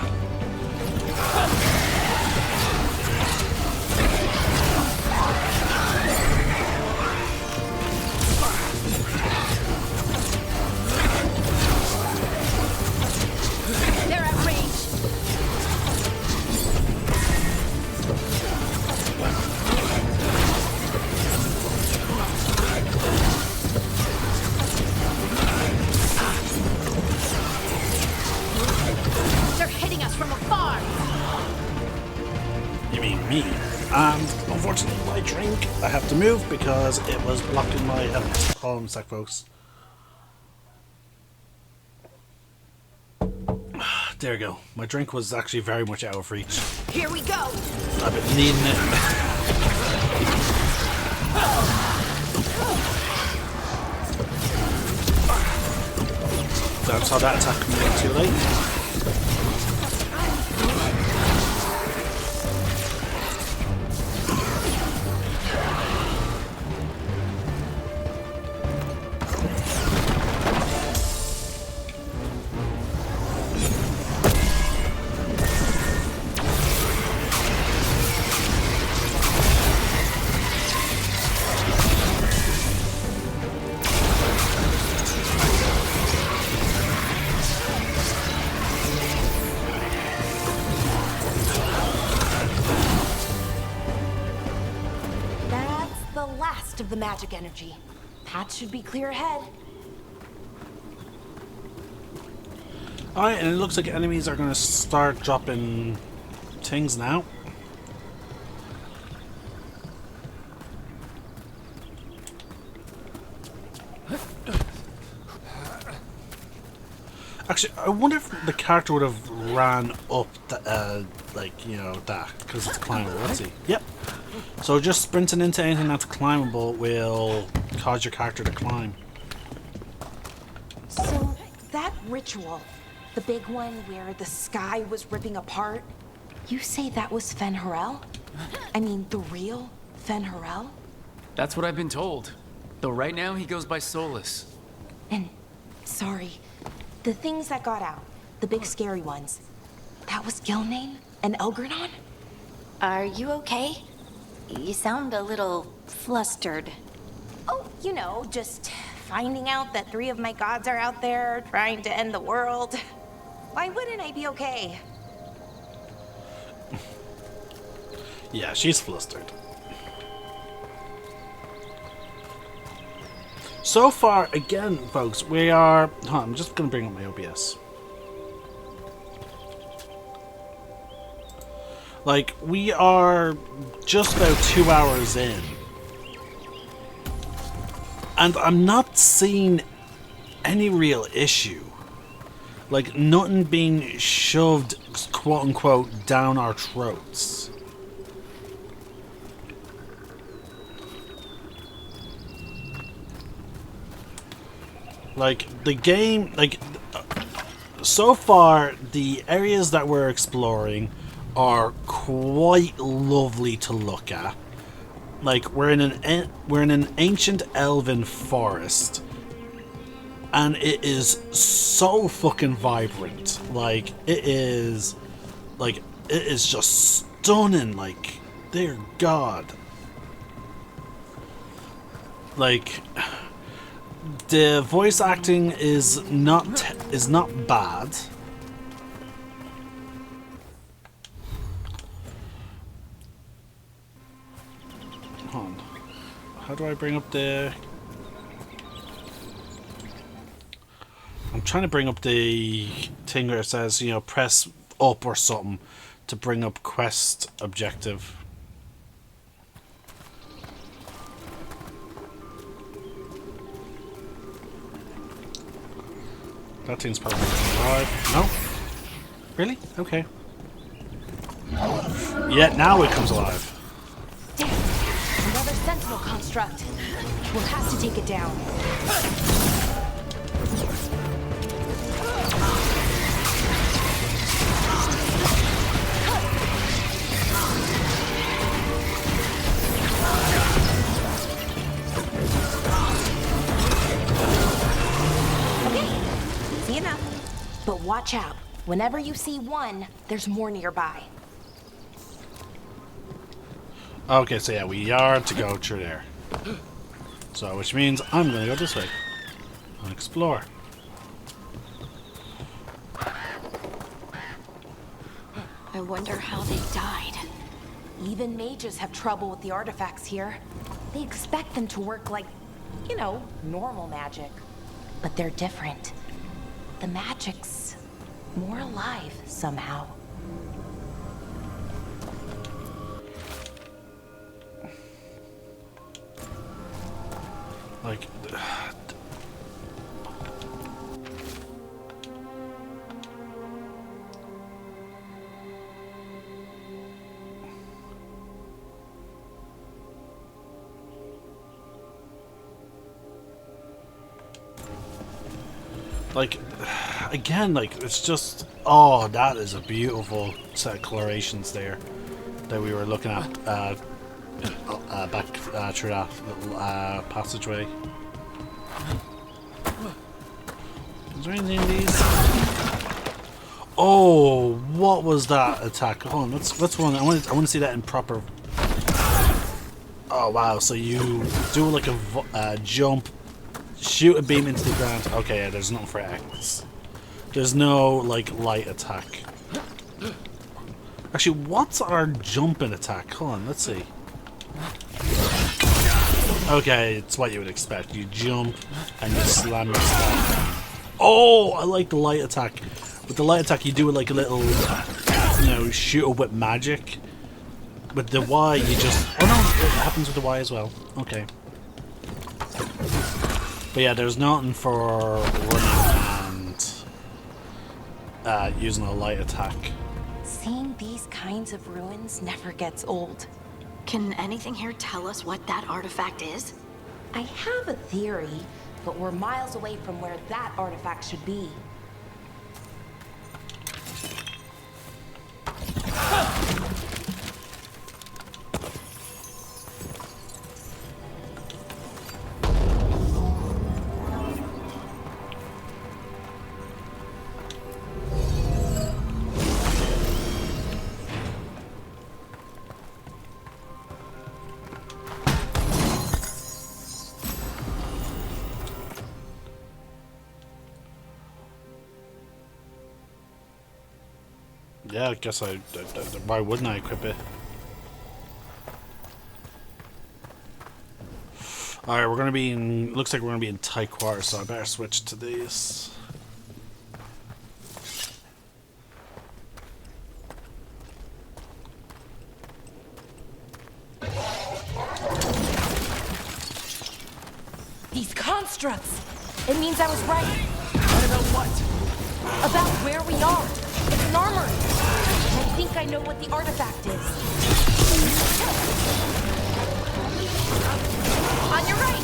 Speaker 3: They're at range. They're hitting us from afar.
Speaker 1: You mean me? And unfortunately, my drink, I have to move because it was blocking my health. Hold on a sec, folks. There we go. My drink was actually very much out of reach.
Speaker 3: Here we go.
Speaker 1: I've been needing it. Don't saw that attack coming in too late.
Speaker 7: That's the last of the magic energy. Path should be clear ahead.
Speaker 1: Alright, and it looks like enemies are going to start dropping things now. Actually, I wonder if the character would have ran up, like, you know, that, because it's climbable. Let's see. Yep. So just sprinting into anything that's climbable will cause your character to climb.
Speaker 7: So, that ritual, the big one where the sky was ripping apart, you say that was Fen'Harel? I mean, the real Fen'Harel?
Speaker 4: That's what I've been told. Though right now he goes by Solus.
Speaker 7: And, sorry, the things that got out, the big scary ones, that was Gilnane and Elgranon?
Speaker 3: Are you okay? You sound a little flustered.
Speaker 7: Oh, you know, just finding out that 3 of my gods are out there trying to end the world. Why wouldn't I be okay?
Speaker 1: Yeah, she's flustered. So far, again, folks, we are... Hold on, I'm just going to bring up my OBS. Like, we are just about 2 hours in. And I'm not seeing any real issue. Like, nothing being shoved, quote-unquote, down our throats. Like, the game, like, so far, the areas that we're exploring are quite lovely to look at. Like, we're in an ancient elven forest, and it is so fucking vibrant. Like, it is just stunning. Like, dear God. Like, the voice acting is not bad. Hold on. How do I bring up the... I'm trying to bring up the thing where it says, you know, press up or something to bring up quest objective. That thing's probably alive. No? Really? Okay. Yeah, now it comes alive.
Speaker 7: Damn, another sentinel construct. We'll have to take it down. But watch out. Whenever you see one, there's more nearby.
Speaker 1: Okay, so yeah, we are to go through there. So, which means I'm gonna go this way and explore.
Speaker 3: I wonder how they died.
Speaker 7: Even mages have trouble with the artifacts here. They expect them to work like, you know, normal magic. But they're different. The magic's more alive somehow.
Speaker 1: Like... Like, again, like, it's just... Oh, that is a beautiful set of colorations there that we were looking at back through that little passageway. Is there anything in these? Oh, what was that attack? Hold on, let's run. I want to see that in proper... Oh, wow, so you do like a jump, shoot a beam into the ground. Okay, yeah, there's nothing for X. There's no, like, light attack. Actually, what's our jumping attack? Hold on, let's see. Okay, it's what you would expect. You jump and you slam your stuff. Oh, I like the light attack. With the light attack, you do like a little, you know, shoot up with magic. With the Y, you just... Oh no, it happens with the Y as well. Okay. But yeah, there's nothing for running and using a light attack.
Speaker 7: Seeing these kinds of ruins never gets old.
Speaker 3: Can anything here tell us what that artifact is?
Speaker 7: I have a theory, but we're miles away from where that artifact should be.
Speaker 1: Yeah, I guess why wouldn't I equip it? Alright, we're gonna be in... Looks like we're gonna be in tight quarters, so I better switch to these.
Speaker 7: constructs. It means I was right.
Speaker 4: What about what?
Speaker 7: About where we are. It's an armory. And I think I know what the artifact is. On your right!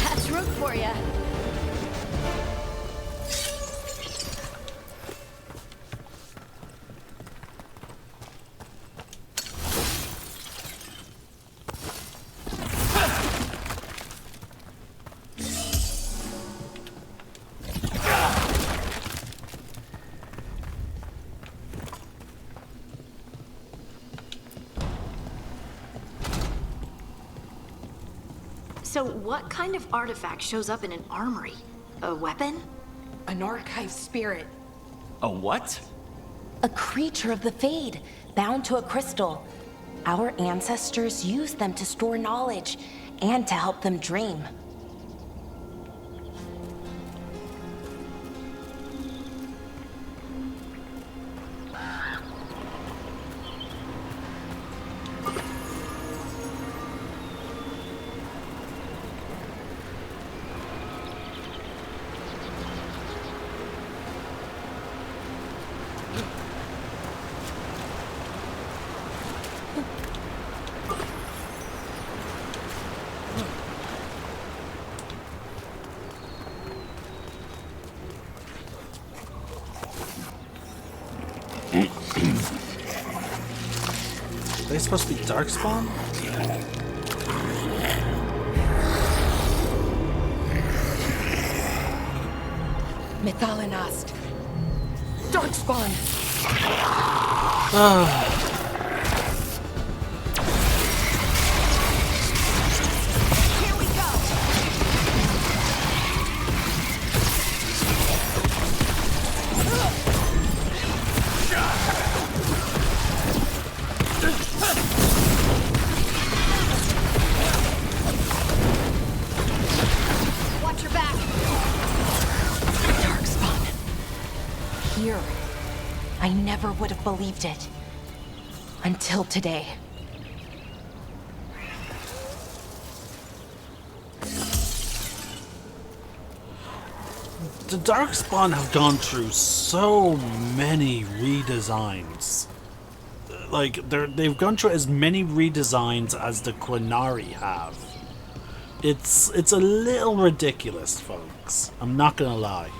Speaker 3: That's rook for ya. So what kind of artifact shows up in an armory? A weapon?
Speaker 7: An archive spirit.
Speaker 4: A what?
Speaker 7: A creature of the Fade, bound to a crystal. Our ancestors used them to store knowledge and to help them dream.
Speaker 1: Are they supposed to be Darkspawn?
Speaker 7: Mythalinast. Darkspawn.
Speaker 3: Here we go! Watch your back!
Speaker 7: Darkspawn. Here. I never would have believed it. Until today.
Speaker 1: The Darkspawn have gone through so many redesigns. Like, they've gone through as many redesigns as the Quinari have. It's a little ridiculous, folks. I'm not gonna lie.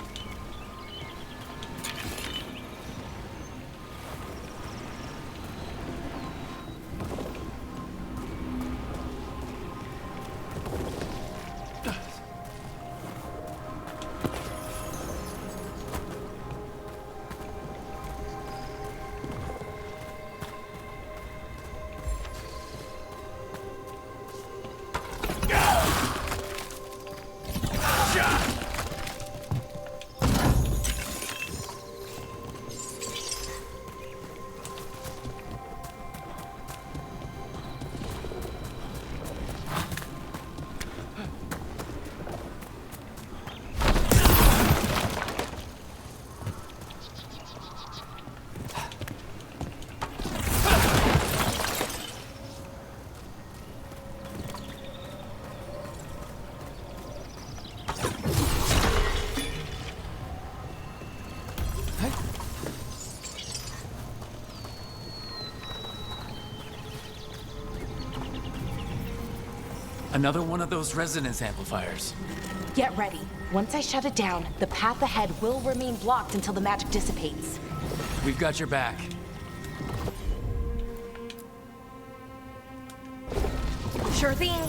Speaker 4: Another one of those resonance amplifiers.
Speaker 7: Get ready. Once I shut it down, the path ahead will remain blocked until the magic dissipates.
Speaker 4: We've got your back.
Speaker 7: Sure thing.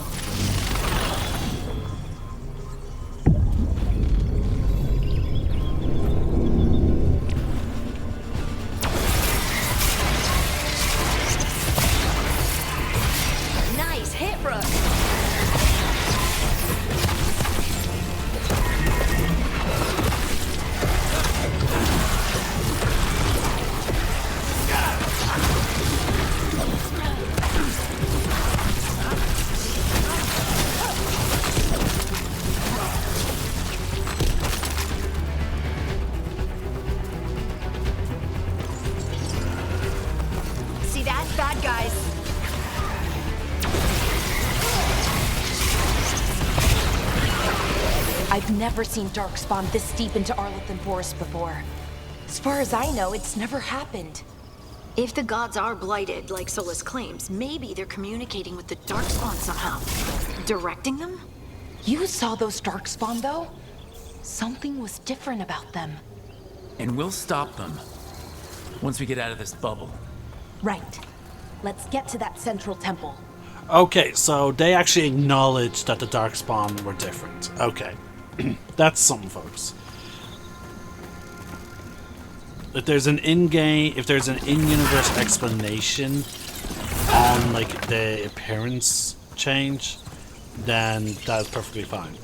Speaker 7: I've never seen Darkspawn this deep into Arlothan Forest before. As far as I know, it's never happened.
Speaker 3: If the gods are blighted, like Solus claims, maybe they're communicating with the Darkspawn somehow. Directing them?
Speaker 7: You saw those Darkspawn, though? Something was different about them.
Speaker 4: And we'll stop them once we get out of this bubble.
Speaker 7: Right. Let's get to that central temple.
Speaker 1: Okay, so they actually acknowledged that the Darkspawn were different. Okay. That's something, folks. If there's an in-universe explanation on, like, the appearance change, then that's perfectly fine.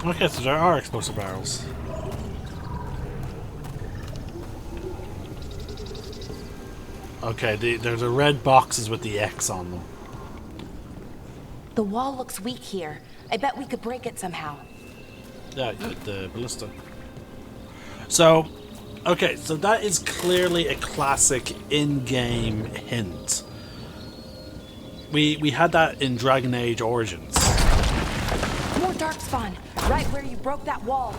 Speaker 1: Okay, so there are explosive barrels. Okay, there's the red boxes with the X on them.
Speaker 7: The wall looks weak here. I bet we could break it somehow.
Speaker 1: Yeah, the ballista. So, okay, so that is clearly a classic in-game hint. We had that in Dragon Age Origins.
Speaker 7: More Darkspawn, right where you broke that wall.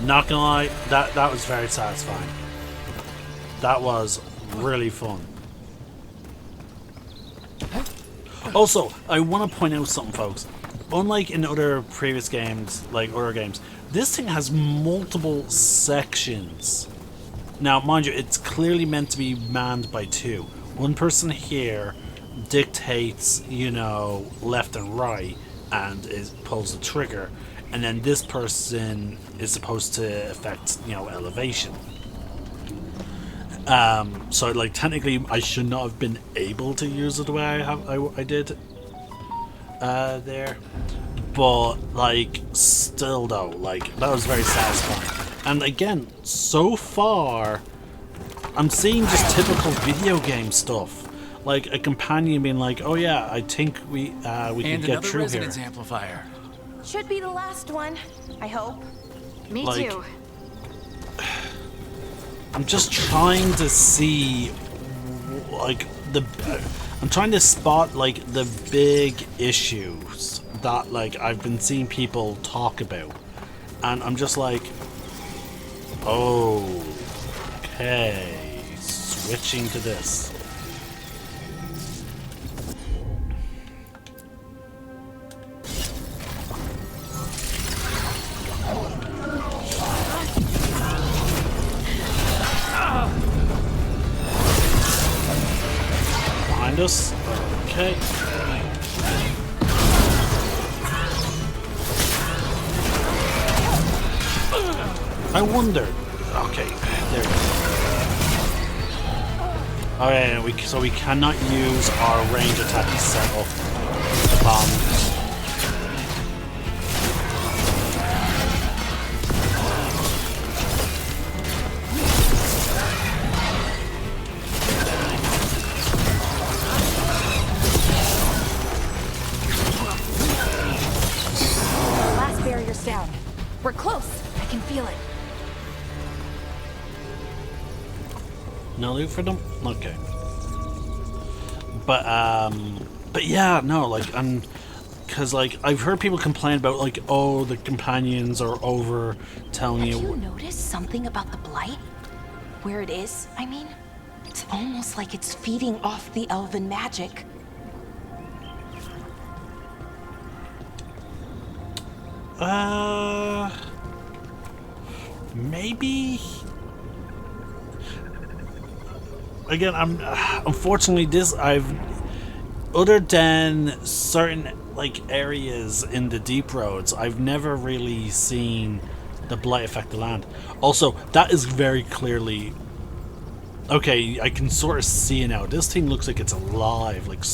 Speaker 1: Not gonna lie, that was very satisfying. That was really fun. Also, I want to point out something, folks. Unlike in other previous games, like other games, this thing has multiple sections. Now, mind you, it's clearly meant to be manned by two. One person here dictates, you know, left and right, and pulls the trigger. And then this person is supposed to affect, you know, elevation. So, like, technically, I should not have been able to use it the way I did there. But, like, still though, like, that was very satisfying. And again, so far, I'm seeing just typical video game stuff. Like a companion being like, "Oh yeah, I think we can get through here."
Speaker 4: resonance amplifier.
Speaker 7: Should be the last one, I hope.
Speaker 3: Me
Speaker 1: Like-
Speaker 3: too.
Speaker 1: I'm just trying to see, like, I'm trying to spot, like, the big issues that, like, I've been seeing people talk about. And I'm just like, oh, okay, switching to this. Behind us? Okay. I wonder. Okay, there we go. Okay, so we cannot use our range attack to set off the bombs.
Speaker 7: Last barrier's down. We're close. I can feel it.
Speaker 1: No loot for them? Okay. But yeah, no, like, because, like, I've heard people complain about, like, oh, the companions are over telling
Speaker 7: Have you
Speaker 1: you.
Speaker 7: noticed something about the blight? Where it is, I mean? It's almost like it's feeding off the elven magic.
Speaker 1: maybe. Again, I'm unfortunately other than certain like areas in the deep roads, I've never really seen the blight affect the land. Also, that is very clearly. Okay, I can sort of see it now. This thing looks like it's alive, like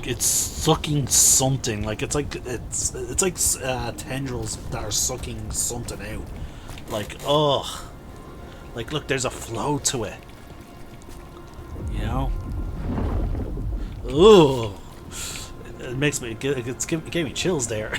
Speaker 1: it's sucking something. Like it's like tendrils that are sucking something out. Like ugh. Like look, there's a flow to it. You know. Ugh. It makes me. It gave me chills there.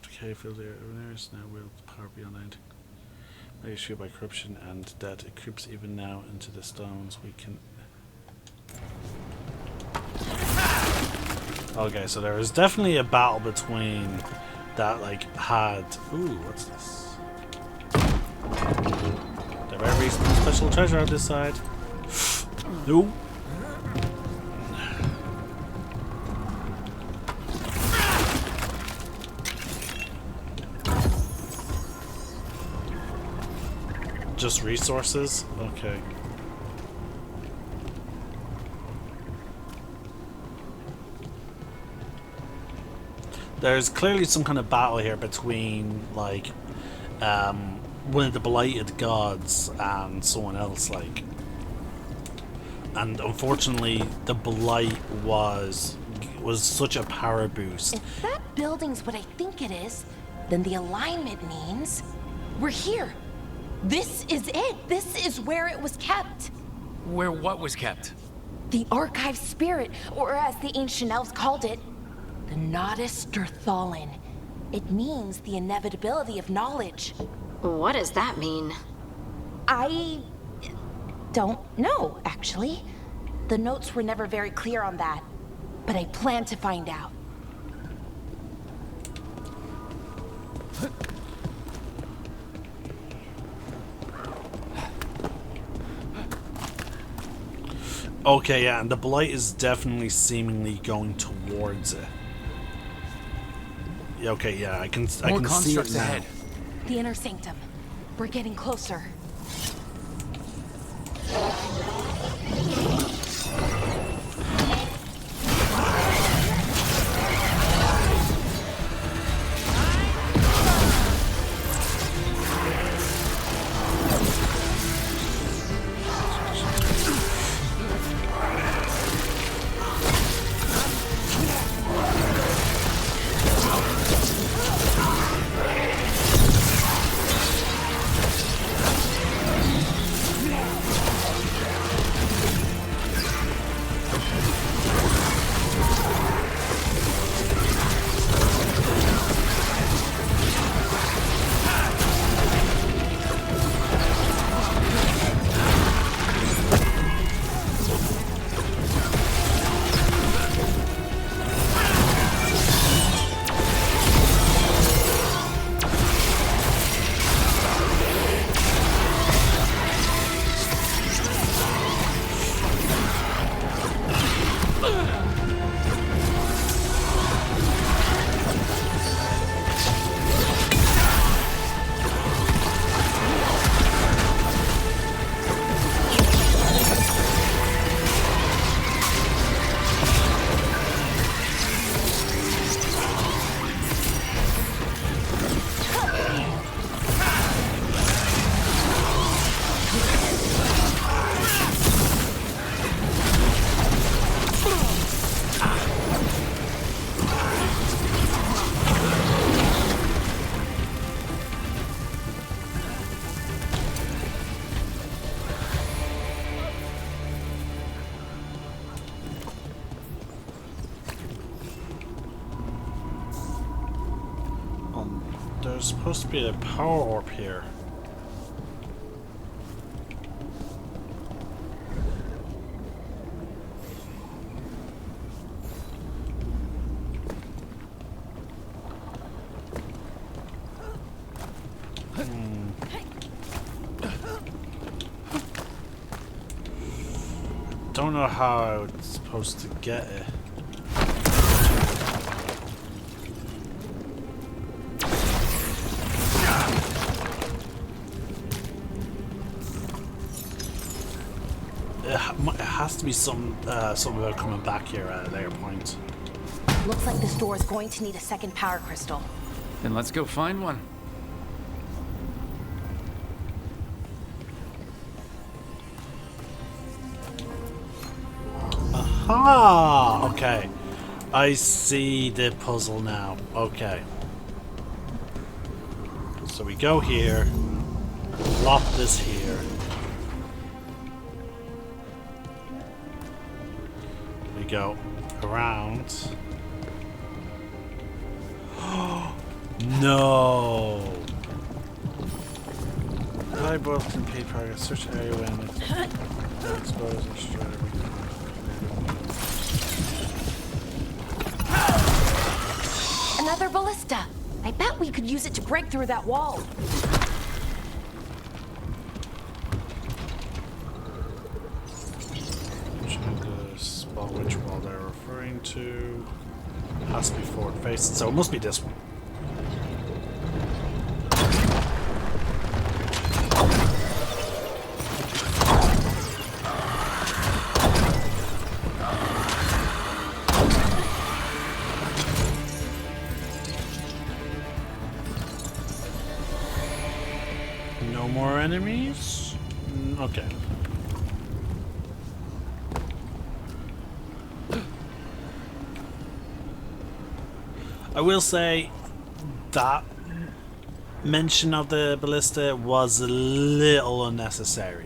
Speaker 1: Decay fills the areas now will power beyond anything. Made fueled by corruption and that it creeps even now into the stones. We can. Okay, so there was definitely a battle between that like had. Ooh, what's this? There better be some special treasure on this side. Nope. Just resources? Okay. There's clearly some kind of battle here between, like, one of the blighted gods and someone else, like. And unfortunately, the blight was such a power boost.
Speaker 7: If that building's what I think it is, then the alignment means we're here. This is it. This is where it was kept.
Speaker 4: Where what was kept?
Speaker 7: The archive spirit, or as the ancient elves called it, the Nodus Derthalin. It means the inevitability of knowledge.
Speaker 3: What does that mean?
Speaker 7: I don't know, actually. The notes were never very clear on that, but I plan to find out.
Speaker 1: Okay, yeah, and the blight is definitely seemingly going towards it. Yeah, okay, yeah, I can see it now.
Speaker 4: Ahead.
Speaker 7: The inner sanctum. We're getting closer.
Speaker 1: There's supposed to be a power orb here. don't know how I was supposed to get it. It has to be something about coming back here at a later point.
Speaker 7: Looks like this door is going to need a second power crystal.
Speaker 4: Then let's go find one.
Speaker 1: Aha! Okay. I see the puzzle now. Okay. So we go here. Lock this here. We go around. No! I both can pay progress. Search area when it's exposed and destroyed everything.
Speaker 7: Another ballista. I bet we could use it to break through that wall.
Speaker 1: Trying to spot which wall they're referring to. Has to be forward facing, so it must be this one. No more enemies? Okay. I will say that mention of the ballista was a little unnecessary.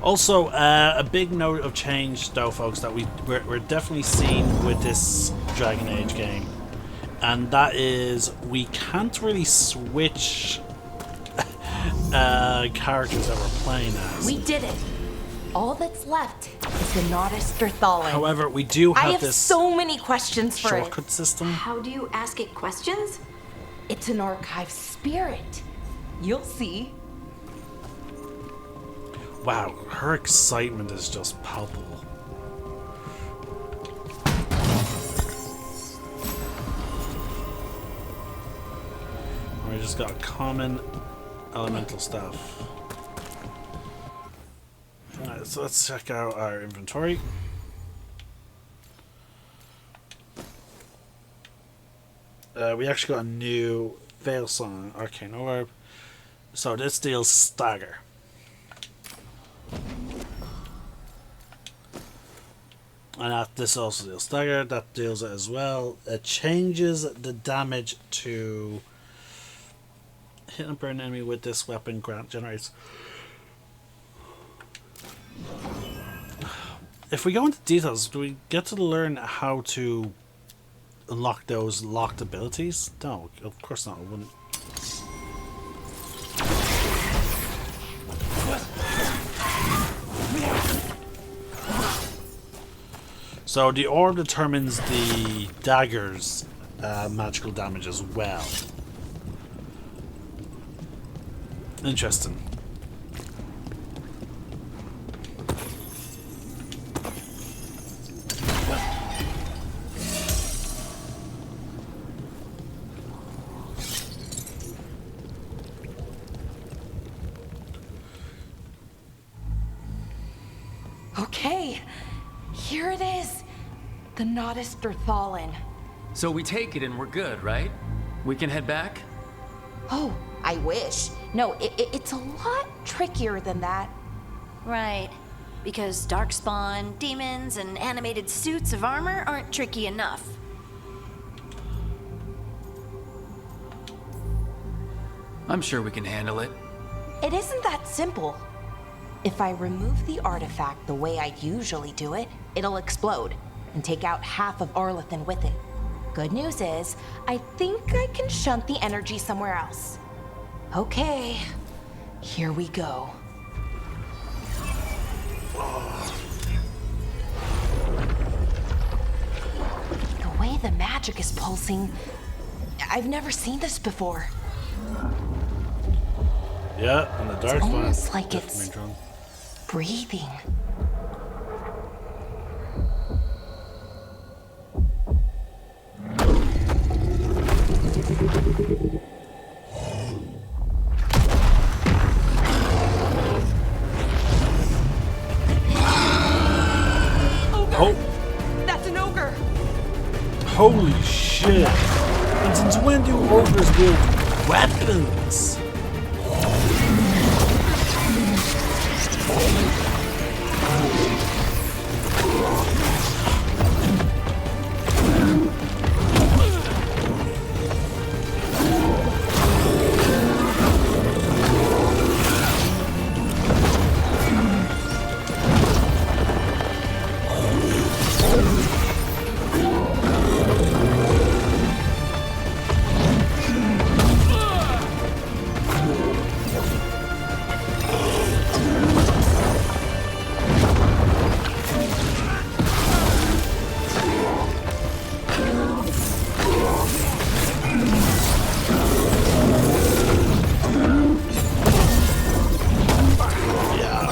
Speaker 1: Also, a big note of change, though, folks, that we're definitely seeing with this Dragon Age game, and that is we can't really switch characters that we're playing as.
Speaker 7: We did it. All that's left is the Nodus Thalin.
Speaker 1: However, we do have
Speaker 7: I have
Speaker 1: this
Speaker 7: so many questions for it.
Speaker 1: shortcut system.
Speaker 3: How do you ask it questions?
Speaker 7: It's an archive spirit. You'll see.
Speaker 1: Wow, her excitement is just palpable. We just got common elemental stuff. Alright, so let's check out our inventory. We actually got a new Veil Song Arcane Orb. So this deals stagger. And this also deals stagger, that deals it as well. It changes the damage to hit and burn enemy with this weapon generates. If we go into details, do we get to learn how to unlock those locked abilities? No, of course not. I wouldn't. So the orb determines the dagger's magical damage as well. Interesting.
Speaker 7: Okay, here it is. The Nodus Thalin.
Speaker 4: So we take it and we're good, right? We can head back?
Speaker 7: Oh, I wish. No, it's a lot trickier than that.
Speaker 3: Right. Because darkspawn, demons, and animated suits of armor aren't tricky enough.
Speaker 4: I'm sure we can handle it.
Speaker 7: It isn't that simple. If I remove the artifact the way I usually do it, it'll explode and take out half of Arlathan with it. Good news is, I think I can shunt the energy somewhere else. Okay, here we go. The way the magic is pulsing, I've never seen this before.
Speaker 1: Yeah, and the dark one.
Speaker 7: Almost like it's breathing.
Speaker 1: Oh,
Speaker 7: That's an ogre!
Speaker 1: holy shit! And since when do ogres wield weapons?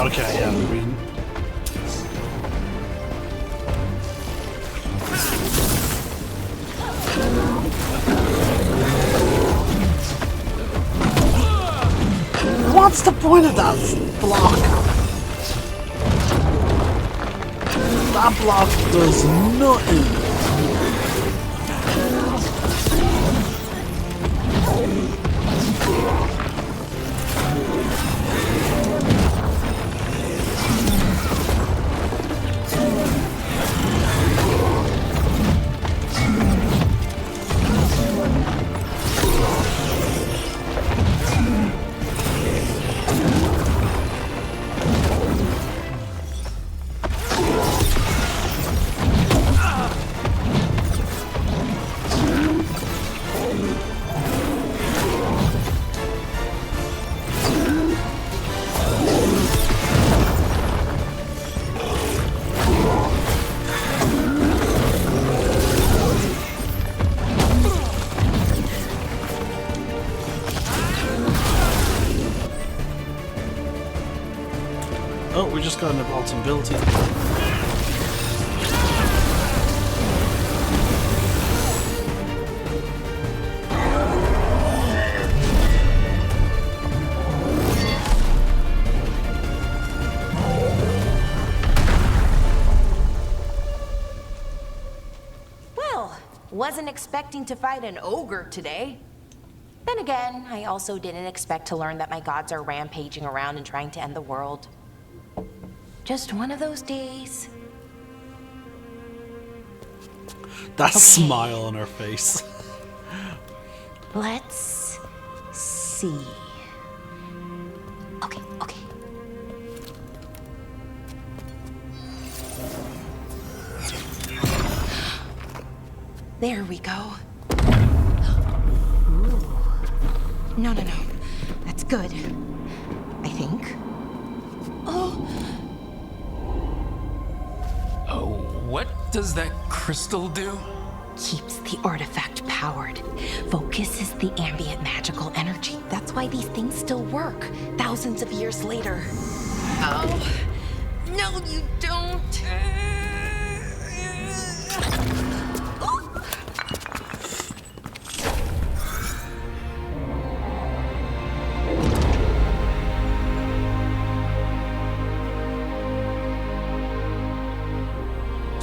Speaker 1: Okay, yeah, we... What's the point of that block? That block does nothing. Oh, we just got an ultimate ability.
Speaker 7: Well, wasn't expecting to fight an ogre today. Then again, I also didn't expect to learn that my gods are rampaging around and trying to end the world. Just one of those days.
Speaker 1: That smile on her face.
Speaker 7: Let's see. Okay. There we go. Ooh. No. That's good. I think. Oh.
Speaker 4: Oh, what does that crystal do?
Speaker 7: Keeps the artifact powered. Focuses the ambient magical energy. That's why these things still work, thousands of years later. Oh, no, you don't.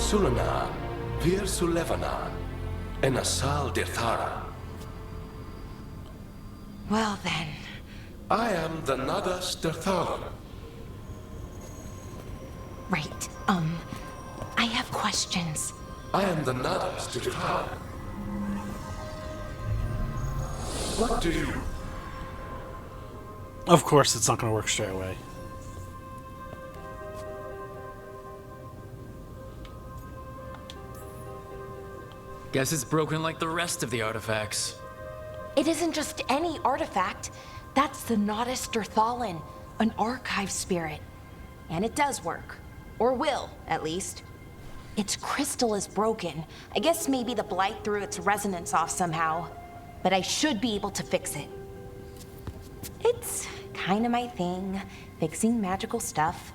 Speaker 9: Sulana, Vir Sulevana, and Asal Dithara.
Speaker 7: Well then.
Speaker 9: I am the Nadas Dirthalan.
Speaker 7: Right, I have questions.
Speaker 9: I am the Nadas Dirthalan. What do you...
Speaker 1: Of course, it's not going to work straight away.
Speaker 4: Guess it's broken like the rest of the artifacts.
Speaker 7: It isn't just any artifact. That's the Nodus Derthalin, an archive spirit. And it does work. Or will, at least. Its crystal is broken. I guess maybe the blight threw its resonance off somehow. But I should be able to fix it. It's kind of my thing, fixing magical stuff.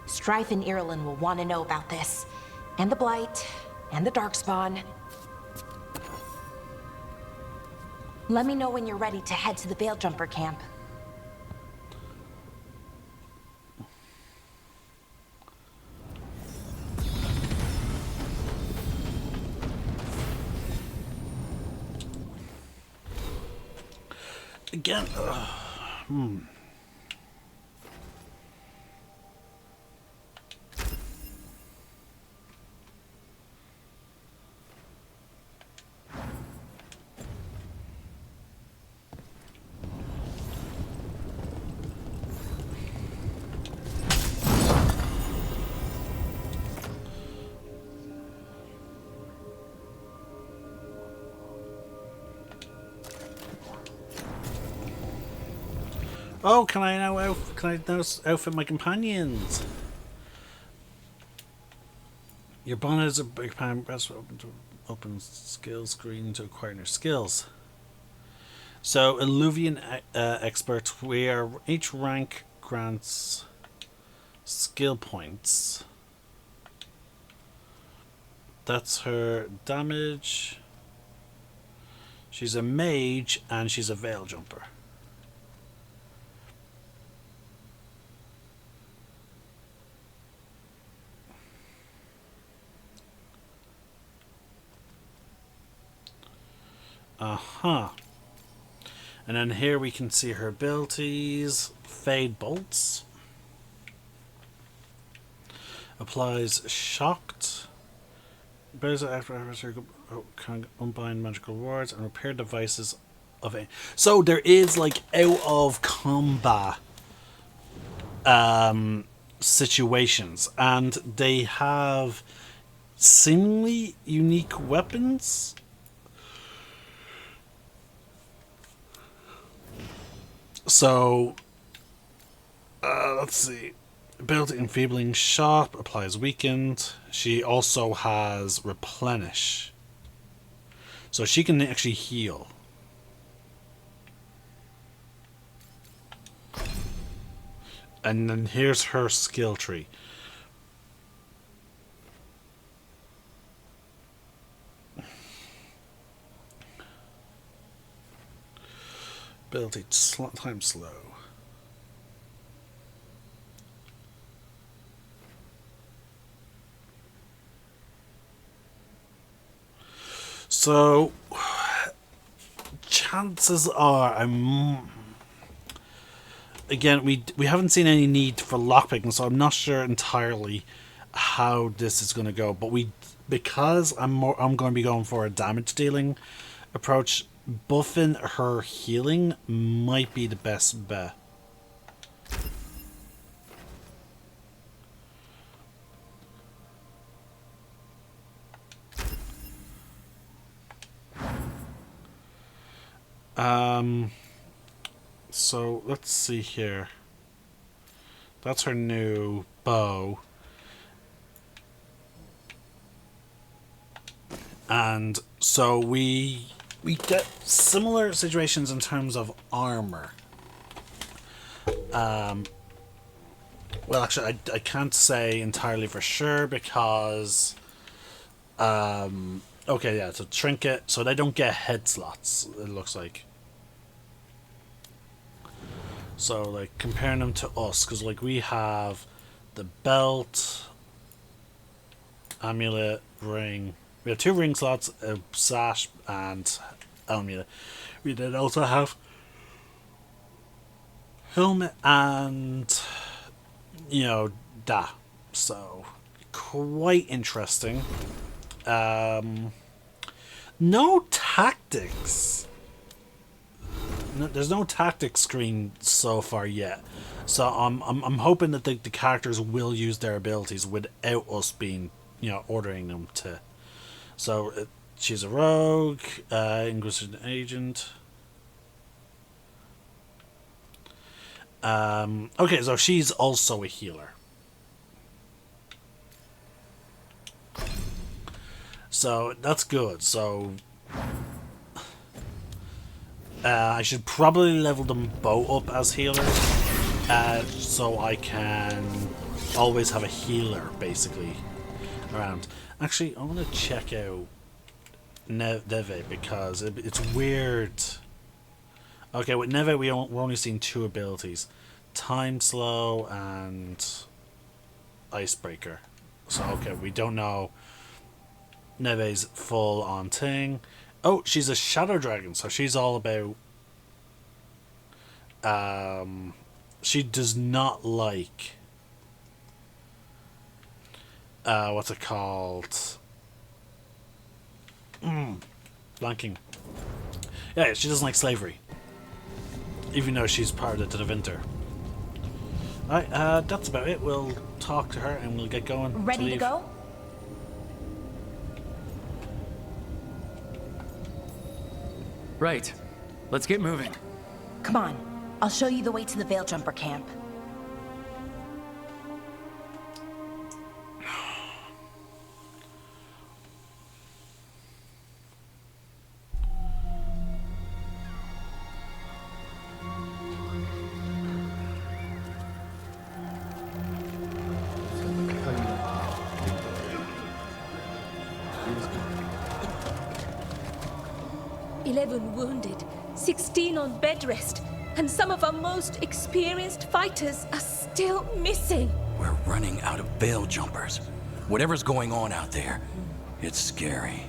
Speaker 7: Strife and Irulan will want to know about this. And the Blight, and the Darkspawn. Let me know when you're ready to head to the Veil-Jumper camp.
Speaker 1: Again, oh, can I now outfit my companions? Your bonnet is a big pan press open skill screen to acquire new skills. So, Illuvian expert, where each rank grants skill points. That's her damage. She's a mage and she's a veil jumper. And then here we can see her abilities. Fade bolts. Applies shocked. Bears after adversary can unbind magical wards and repair devices of a. So there is like out of combat situations, and they have seemingly unique weapons. So, let's see. Ability Enfeebling Shot applies weakened. She also has Replenish. So she can actually heal. And then here's her skill tree. Ability time slow. So chances are again we haven't seen any need for lockpicking, so I'm not sure entirely how this is going to go, but because I'm going to be going for a damage dealing approach. Buffing her healing might be the best bet. So let's see here. That's her new bow. And so we get similar situations in terms of armor. Well, actually, I can't say entirely for sure because... okay, yeah, so trinket. So they don't get head slots, it looks like. So, like, comparing them to us, because, like, we have the belt, amulet, ring... We have 2 ring slots, a sash, and amulet. We then also have helmet and, you know, that. So, quite interesting. No tactics. there's no tactics screen so far yet. So I'm hoping that the characters will use their abilities without us being, ordering them to. So she's a rogue, Inquisition agent. Okay, so she's also a healer. So that's good. So I should probably level them both up as healers, so I can always have a healer basically around. Actually, I want to check out Neve because it's weird. Okay, with Neve we're only seeing 2 abilities: Time Slow and Icebreaker. So okay, we don't know Neve's full on thing. Oh, she's a shadow dragon, so she's all about. She does not like. What's it called? Blanking. Yeah, she doesn't like slavery. Even though she's part of the Devinter. Alright, that's about it. We'll talk to her and we'll get going.
Speaker 7: Ready to go?
Speaker 4: Right. Let's get moving.
Speaker 7: Come on. I'll show you the way to the Veil Jumper camp.
Speaker 6: Wounded, 16 on bed rest, and some of our most experienced fighters are still missing.
Speaker 2: We're running out of Veil Jumpers. Whatever's going on out there, it's scary.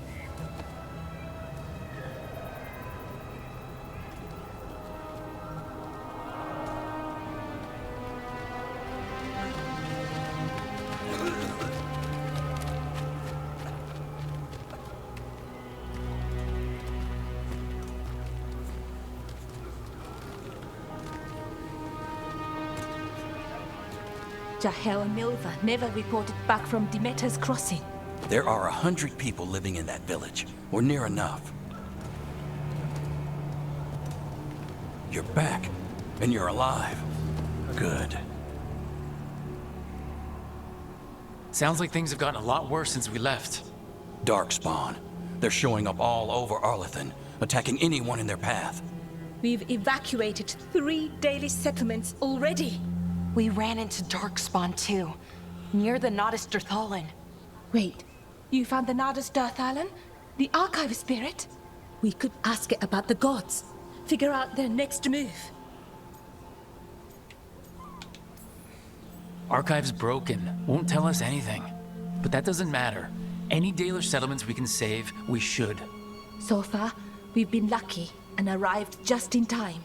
Speaker 6: Jahel and Milva never reported back from Demeter's crossing.
Speaker 2: There are 100 people living in that village, or near enough. You're back, and you're alive. Good.
Speaker 4: Sounds like things have gotten a lot worse since we left.
Speaker 2: Darkspawn. They're showing up all over Arlethan, attacking anyone in their path.
Speaker 6: We've evacuated 3 daily settlements already.
Speaker 7: We ran into Darkspawn too, near the Nodus Derthalan.
Speaker 6: Wait, you found the Nodus Derthalan? The Archive Spirit? We could ask it about the gods. Figure out their next move.
Speaker 4: Archive's broken. Won't tell us anything. But that doesn't matter. Any Dalish settlements we can save, we should.
Speaker 6: So far, we've been lucky and arrived just in time.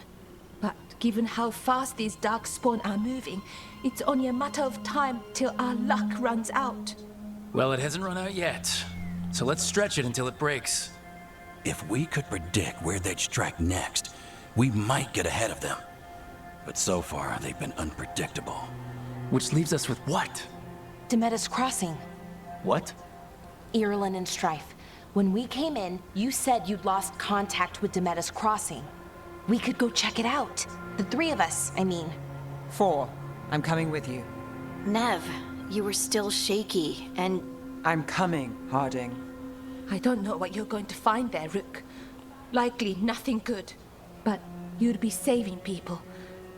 Speaker 6: But given how fast these Darkspawn are moving, it's only a matter of time till our luck runs out.
Speaker 4: Well, it hasn't run out yet. So let's stretch it until it breaks.
Speaker 2: If we could predict where they'd strike next, we might get ahead of them. But so far, they've been unpredictable.
Speaker 4: Which leaves us with what?
Speaker 7: Demeter's crossing.
Speaker 4: What?
Speaker 7: Irulan and Strife. When we came in, you said you'd lost contact with Demeter's crossing. We could go check it out. The 3 of us, I mean.
Speaker 5: 4. I'm coming with you.
Speaker 3: Nev, you were still shaky, and...
Speaker 5: I'm coming, Harding.
Speaker 6: I don't know what you're going to find there, Rook. Likely nothing good. But you'd be saving people,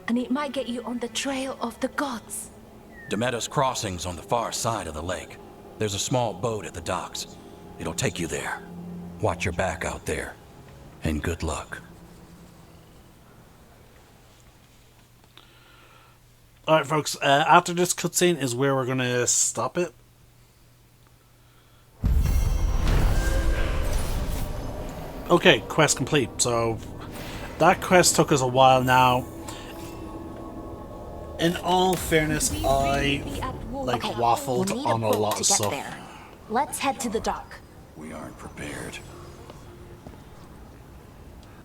Speaker 6: and it might get you on the trail of the gods.
Speaker 2: Demeter's crossing's on the far side of the lake. There's a small boat at the docks. It'll take you there. Watch your back out there. And good luck.
Speaker 1: Alright folks, after this cutscene is where we're going to stop it. Okay, quest complete. So, that quest took us a while now. In all fairness, I waffled
Speaker 7: We'll need
Speaker 1: on a
Speaker 7: boat
Speaker 1: lot
Speaker 7: to
Speaker 1: of
Speaker 7: get
Speaker 1: stuff.
Speaker 7: there. Let's head to the dock.
Speaker 2: We aren't prepared.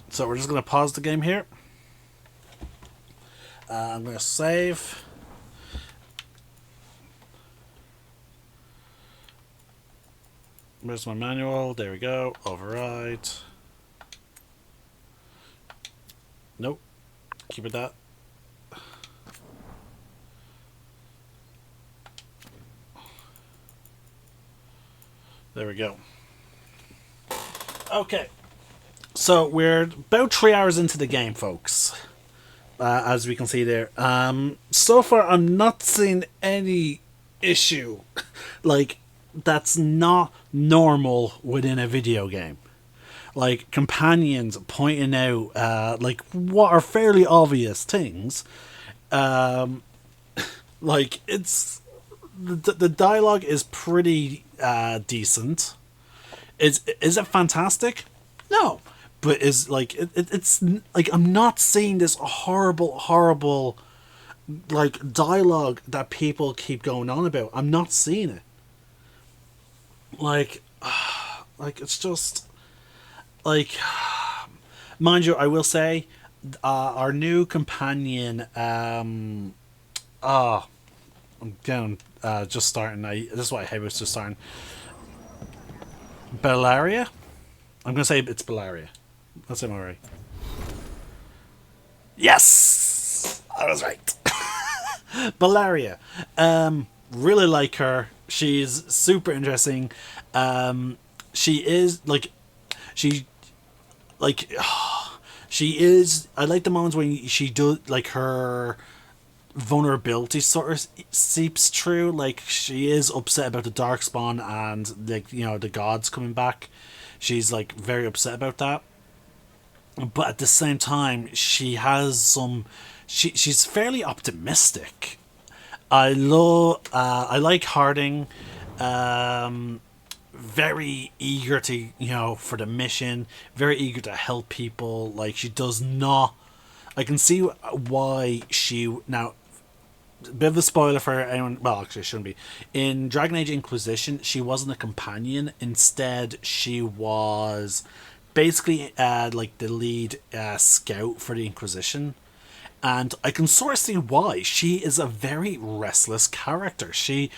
Speaker 1: So we're just going to pause the game here. I'm going to save. Where's my manual? There we go. Override. Nope. Keep it that. There we go. Okay. So we're about 3 hours into the game, folks. As we can see there. So far, I'm not seeing any issue like that's not normal within a video game. Like companions pointing out like what are fairly obvious things. Like it's the dialogue is pretty decent. Is it fantastic? No. But is like it's like I'm not seeing this horrible like dialogue that people keep going on about. I'm not seeing it. Like it's just like, mind you, I will say our new companion. I'm down. Just starting. This is what I hate. Was just starting. Bellaria. I'm gonna say it's Bellaria. That's him already. Yes! I was right. Bellaria. Really like her. She's super interesting. She is like she is. I like the moments when she does like her vulnerability sort of seeps through. Like she is upset about the Darkspawn and like the gods coming back. She's like very upset about that. But at the same time, she has some. She's fairly optimistic. I like Harding. Very eager to for the mission. Very eager to help people. Like she does not. I can see why she now. A bit of a spoiler for anyone. Well, actually, it shouldn't be. In Dragon Age Inquisition, she wasn't a companion. Instead, she was basically like the lead scout for the Inquisition, and I can sort of see why. She is a very restless character. She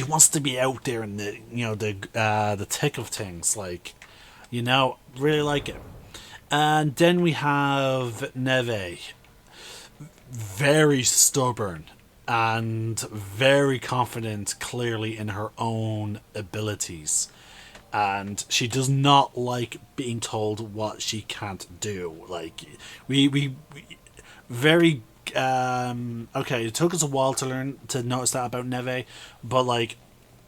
Speaker 1: wants to be out there in the the thick of things, like really like it. And then we have Neve, very stubborn and very confident, clearly in her own abilities. And she does not like being told what she can't do. Like we very okay. It took us a while to notice that about Neve, but like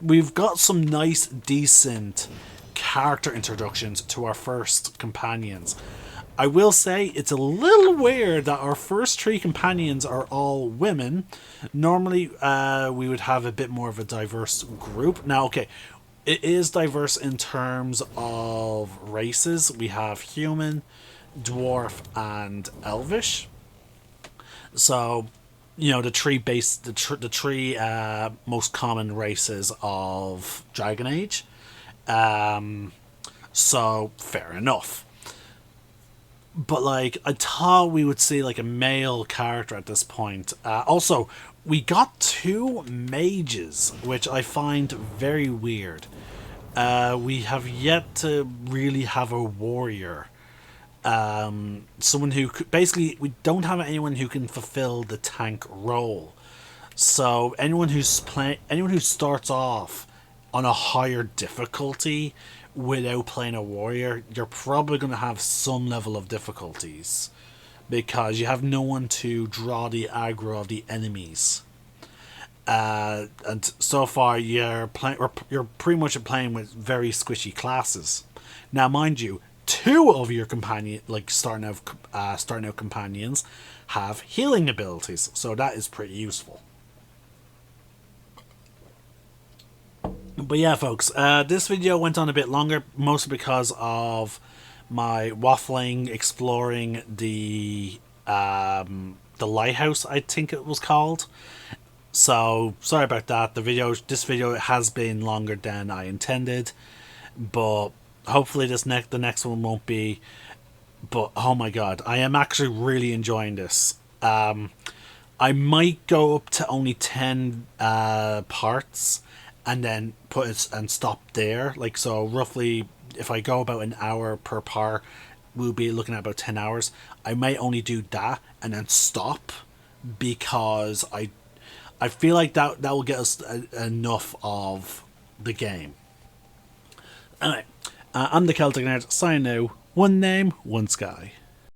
Speaker 1: we've got some nice, decent character introductions to our first companions. I will say it's a little weird that our first 3 companions are all women. Normally, we would have a bit more of a diverse group. Now, okay. It is diverse in terms of races. We have human, dwarf, and elvish. So, the three most common races of Dragon Age. So fair enough. But like I thought we would see like a male character at this point. Also, we got 2 mages, which I find very weird. We have yet to really have a warrior. Someone who could, basically we don't have anyone who can fulfill the tank role. So anyone who starts off on a higher difficulty without playing a warrior, you're probably going to have some level of difficulties because you have no one to draw the aggro of the enemies. And so far you're pretty much playing with very squishy classes. Now, mind you, 2 of your companion, like starting out companions, have healing abilities, so that is pretty useful. But yeah, folks, this video went on a bit longer, mostly because of my waffling, exploring the lighthouse, I think it was called. So sorry about that. This video has been longer than I intended, but hopefully the next one won't be. But oh my god, I am actually really enjoying this. I might go up to only 10 parts and then put it and stop there. Like, so roughly, if I go about an hour per part, we'll be looking at about 10 hours. I might only do that and then stop, because I feel like that will get us enough of the game. Anyway, I'm the Celtic Nerd, signing out. One name, one sky.